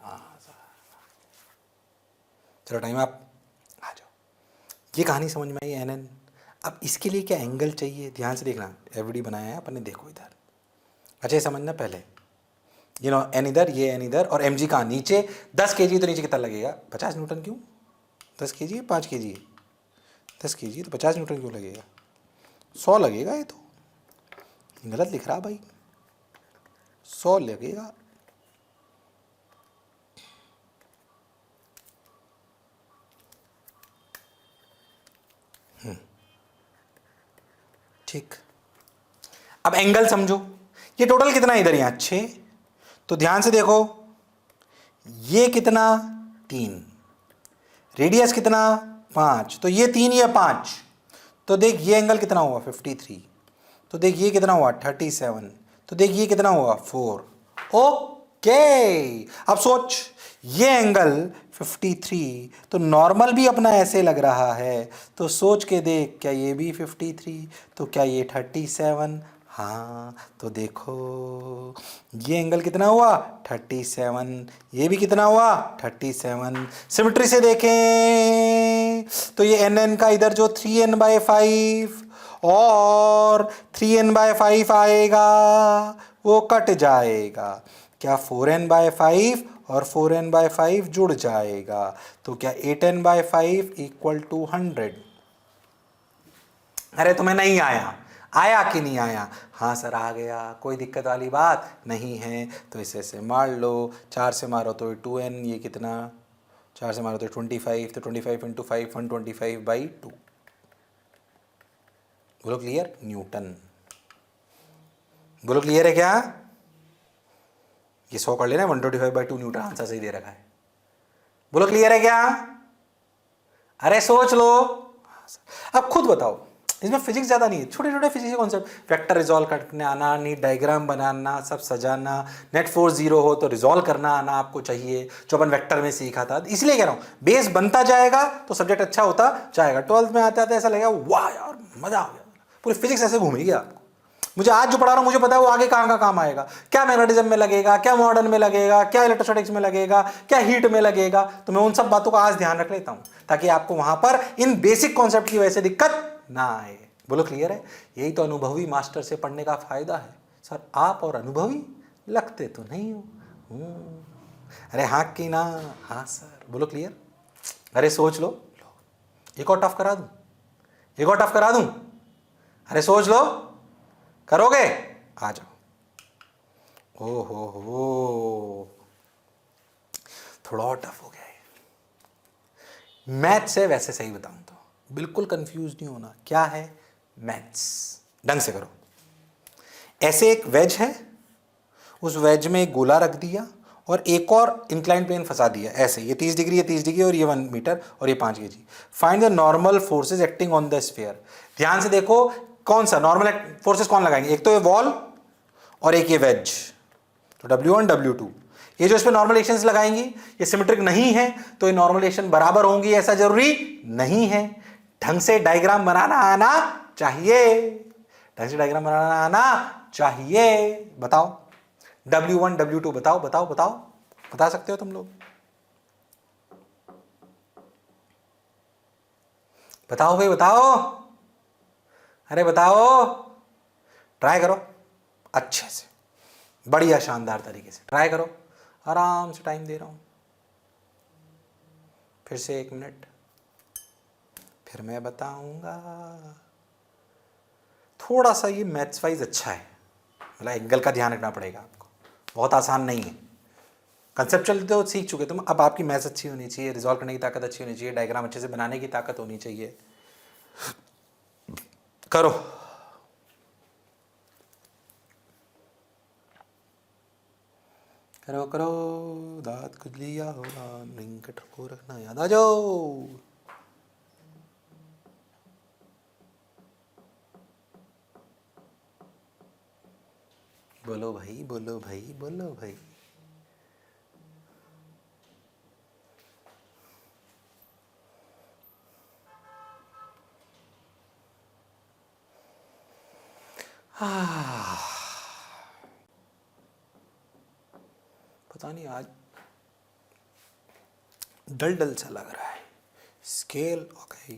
हाँ चलो टाइम आप आ जाओ। ये कहानी समझ में आई एन। अब इसके लिए क्या एंगल चाहिए, ध्यान से देखना। एवडी बनाया है अपन ने, देखो इधर, अच्छा ये समझना पहले, यू नो एन इधर, ये एन इधर, और एम जी कहाँ नीचे। 10 kg तो नीचे कितना लगेगा? 50 न्यूटन। क्यों 10 kg है, 5 kg है? 10 kg तो 50 न्यूटन क्यों लगेगा? 100 लगेगा। ये तो गलत लिख रहा भाई, 100 लगेगा। ठीक, अब एंगल समझो। ये टोटल कितना है इधर, यहाँ 6, तो ध्यान से देखो, ये कितना 3, रेडियस कितना 5, तो ये 3 या 5, तो देख ये एंगल कितना हुआ 53, तो देख ये कितना हुआ 37, तो देख ये कितना हुआ 4। ओके, अब सोच, ये एंगल 53, तो नॉर्मल भी अपना ऐसे लग रहा है, तो सोच के देख, क्या ये भी 53, तो क्या ये 37? हाँ, तो देखो ये एंगल कितना हुआ 37, ये भी कितना हुआ 37। सिमेट्री से देखें तो ये एन का इधर जो 3n/5 और 3n/5 आएगा वो कट जाएगा। क्या 4n/5 और 4n/5 जुड़ जाएगा, तो क्या 8n/5 इक्वल टू 100? अरे तुम्हें नहीं आया, आया कि नहीं आया? हाँ सर आ गया, कोई दिक्कत वाली बात नहीं है। तो इसे से मार लो, 4 से मारो तो 2n, ये कितना 4 से मारो तो 25, तो 25 × 5 125/2। बोलो क्लियर? न्यूटन। बोलो क्लियर है क्या? ये 100 कर लेना, 125/2 न्यूटन आंसर सही दे रखा है। बोलो क्लियर है क्या? अरे सोच लो, अब खुद बताओ। इसमें फिजिक्स ज़्यादा नहीं है, छोटे छोटे फिजिक्स के कॉन्सेप्ट, वेक्टर रिजॉल्व करने आना, नीट डायग्राम बनाना, सब सजाना, नेट फोर्स 0 हो तो रिजॉल्व करना आना आपको चाहिए, जो अपन वेक्टर में सीखा था। इसलिए कह रहा हूँ, बेस बनता जाएगा तो सब्जेक्ट अच्छा होता जाएगा। 12th में आते आते ऐसा लगेगा वाह यार मजा आ गया, पूरी फिजिक्स ऐसे घूमेगी आपको। मुझे आज जो पढ़ा रहा हूँ मुझे पता है वो आगे कहाँ का काम आएगा, क्या मैग्नेटिज्म में लगेगा, क्या मॉडर्न में लगेगा, क्या इलेक्ट्रोस्टैटिक्स में लगेगा, क्या हीट में लगेगा। तो मैं उन सब बातों का आज ध्यान रख लेता हूँ ताकि आपको वहां पर इन बेसिक कॉन्सेप्ट की वजह से दिक्कत ना आए। बोलो क्लियर है? यही तो अनुभवी मास्टर से पढ़ने का फायदा है। सर आप और अनुभवी लगते तो नहीं हो। अरे हाँ कि ना? हाँ सर। बोलो क्लियर? अरे सोच लो, एक और टफ करा दूं, एक और टफ करा दूं? अरे सोच लो, करोगे? आ जाओ। ओ हो, थोड़ा और टफ हो गया है। मैथ्स है वैसे, सही बताऊं तो बिल्कुल कंफ्यूज नहीं होना। क्या है? मैथ्स। ढंग से करो। ऐसे एक वेज है, उस वेज में एक गोला रख दिया और एक और इंक्लाइन प्लेन फंसा दिया ऐसे, ये 30 डिग्री, ये 30 डिग्री, और ये 1 मीटर और ये 5 kg। Find the normal forces acting on the sphere. ध्यान से देखो, कौन सा नॉर्मल फोर्सेस कौन लगाएंगे? एक तो ये वॉल और एक ये वेज, तो W1 W2। ये जो इस पे नॉर्मल एक्शंस लगाएंगी ये सिमेट्रिक नहीं है, तो ये नॉर्मल एक्शन बराबर होंगी ऐसा जरूरी नहीं है। ढंग से डायग्राम बनाना आना चाहिए, ढंग से डायग्राम बनाना आना चाहिए। बताओ W1 W2 बताओ बताओ बताओ, बता सकते हो तुम लोग? बताओ भाई बताओ, अरे बताओ, ट्राई करो अच्छे से, बढ़िया शानदार तरीके से ट्राई करो। आराम से टाइम दे रहा हूं, फिर से 1 मिनट, फिर मैं बताऊंगा। थोड़ा सा ये मैथ्स वाइज अच्छा है, मतलब एंगल का ध्यान रखना पड़ेगा आपको, बहुत आसान नहीं है। कंसेप्चुअल तो सीख चुके तुम, अब आपकी मैथ्स अच्छी होनी चाहिए, रिजॉल्व करने की ताकत अच्छी होनी चाहिए, डायग्राम अच्छे से बनाने की ताकत होनी चाहिए। करो। करो करो दांत खुजलिया होगा, रिंग को रखना याद, आ जाओ। बोलो भाई, बोलो भाई, बोलो भाई। पता नहीं आज डल डल सा लग रहा है। Scale okay.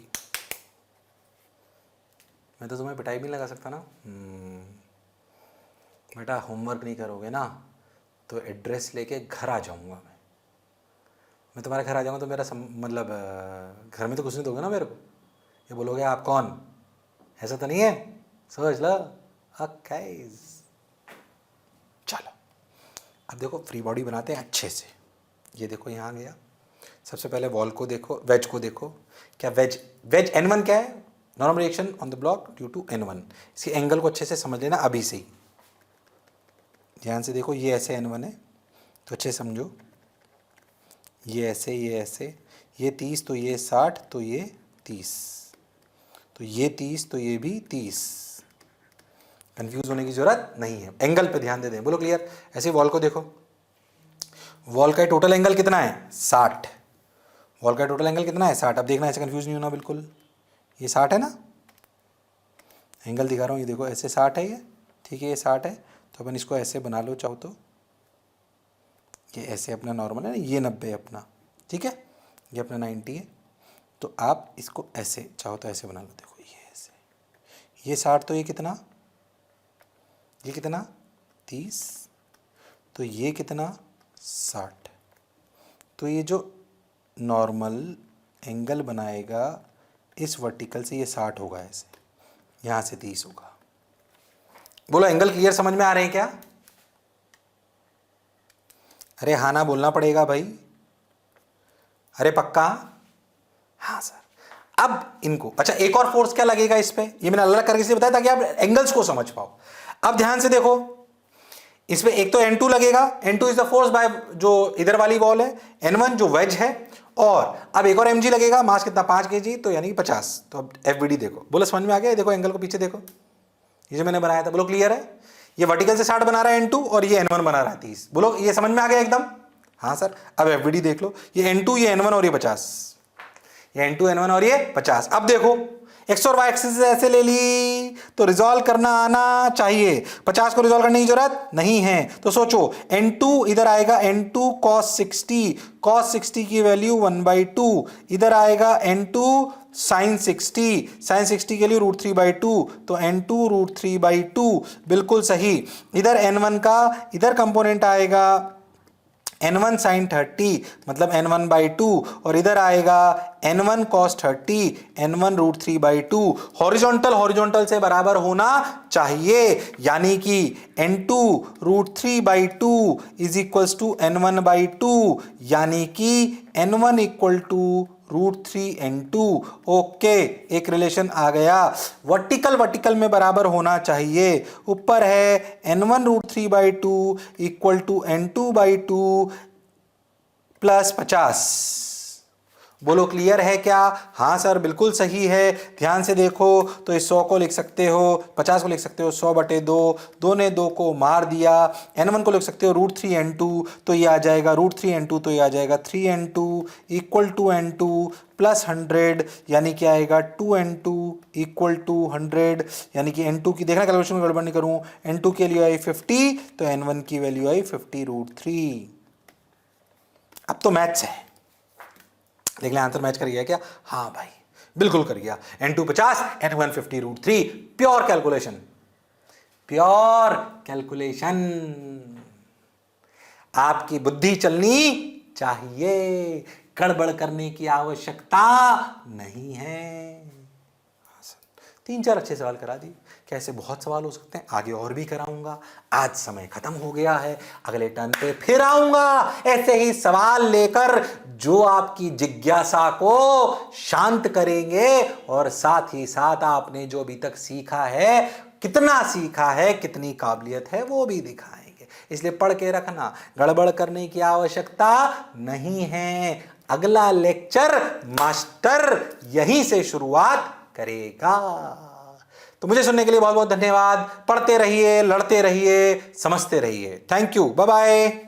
मैं तो तुम्हें पिटाई भी नहीं लगा सकता ना। बेटा होमवर्क नहीं करोगे ना तो एड्रेस लेके घर आ जाऊंगा मैं तुम्हारे घर आ जाऊंगा तो मेरा मतलब घर में तो कुछ नहीं दोगे ना मेरे को। ये बोलोगे आप कौन, ऐसा तो नहीं है, सोच लो। ओके चलो अब देखो फ्री बॉडी बनाते हैं अच्छे से। ये देखो यहाँ गया, सबसे पहले वॉल को देखो, वेज को देखो। क्या वेज N1 क्या है? Normal reaction on the block due to N1। इसके एंगल को अच्छे से समझ लेना अभी से ही, ध्यान से देखो। ये ऐसे N1 है तो अच्छे समझो, ये ऐसे, ये ऐसे, ये 30 तो ये 60 तो ये 30 तो ये 30 तो ये भी 30। कंफ्यूज होने की जरूरत नहीं है, एंगल पे ध्यान दे दें। बोलो क्लियर। ऐसे वॉल को देखो, वॉल का टोटल एंगल कितना है? 60। वॉल का टोटल एंगल कितना है? 60। अब देखना ऐसे कंफ्यूज नहीं होना बिल्कुल। ये 60 है ना, एंगल दिखा रहा हूँ, ये देखो ऐसे 60 है ये, ठीक है, ये 60 है। तो अपन इसको ऐसे बना लो चाहो तो, ये ऐसे अपना नॉर्मल है ना, ये 90 है अपना, ठीक है, ये अपना 90 है। तो आप इसको ऐसे चाहो तो ऐसे बना लो, देखो ये ऐसे, ये 60 तो ये कितना, ये कितना 30 तो ये कितना 60। तो ये जो नॉर्मल एंगल बनाएगा इस वर्टिकल से ये 60 होगा, ऐसे यहाँ से 30 होगा। बोलो एंगल क्लियर समझ में आ रहे हैं क्या? अरे हाँ ना बोलना पड़ेगा भाई, अरे पक्का? हाँ सर। अब इनको अच्छा एक और फोर्स क्या लगेगा इस पे, ये मैंने अलग करके इसलिए बताया ताकि आप एंगल्स को समझ पाओ। अब ध्यान से देखो, इस पे एक तो N2 लगेगा, N2 is the force by जो इधर वाली वॉल है, N1 जो वेज है, और अब एक और mg लगेगा, मास कितना 5 kg तो यानी 50। तो अब FBD देखो, बोलो समझ में आ गया? देखो एंगल को पीछे देखो, ये जो मैंने बनाया था, बोलो क्लियर है? ये वर्टिकल से 60 बना रहा है N2 और ये N1 बना रहा है 30। बोलो ये समझ में आ गया एकदम? हाँ सर। अब FBD देख लो, ये N2 ये N1 और ये 50, ये N2 N1 और ये 50। अब देखो एक्स और वाई एक्सिस ऐसे ले ली तो रिजॉल्व करना आना चाहिए। 50 को रिजॉल्व करने की जरूरत नहीं है, तो सोचो N2 इधर आएगा N2 cos 60, cos 60 की वैल्यू 1/2, इधर आएगा N2 sin 60, sin 60 के लिए √3/2, तो N2 √3/2 बिल्कुल सही। इधर N1 का इधर कंपोनेंट आएगा N1 sin 30 मतलब N1/2, और इधर आएगा N1 cos 30, N1 √3/2। हॉरिजॉन्टल से बराबर होना चाहिए, यानी कि N2 √3/2 is equals to N1/2, यानी कि N1 equal to √3N2। Okay, एक रिलेशन आ गया। वर्टिकल में बराबर होना चाहिए। ऊपर है N1 √3/2 equal to N2/2 plus 50। बोलो क्लियर है क्या? हाँ सर बिल्कुल सही है। ध्यान से देखो तो इस 100 को लिख सकते हो, 50 को लिख सकते हो 100/2, 2 ने 2 को मार दिया। N1 को लिख सकते हो √3N2, तो ये आ जाएगा √3N2, तो ये आ जाएगा 3N2 equal to N2 plus 100, यानी कि आएगा 2N2 इक्वल टू 100, यानी कि N2 की देखना कैलकुलेशन में गड़बड़ नहीं करूँ, N2 के लिए आई 50 तो N1 की वैल्यू आई 50√3। अब तो मैथ्स है, देख ले आंसर मैच कर गया क्या? हाँ भाई बिल्कुल कर गया। N2 50, N1 50√3, pure calculation, pure calculation. आपकी बुद्धि चलनी चाहिए, गड़बड़ करने की आवश्यकता नहीं है। 3-4 अच्छे सवाल करा दिए, कैसे बहुत सवाल हो सकते हैं, आगे और भी कराऊंगा। आज समय खत्म हो गया है, अगले टर्न पे फिर आऊंगा ऐसे ही सवाल लेकर जो आपकी जिज्ञासा को शांत करेंगे, और साथ ही साथ आपने जो अभी तक सीखा है, कितना सीखा है, कितनी काबिलियत है, वो भी दिखाएंगे। इसलिए पढ़ के रखना, गड़बड़ करने की आवश्यकता नहीं है। अगला लेक्चर मास्टर यहीं से शुरुआत करेगा। तो मुझे सुनने के लिए बहुत बहुत धन्यवाद। पढ़ते रहिए, लड़ते रहिए, समझते रहिए। Thank you, bye bye.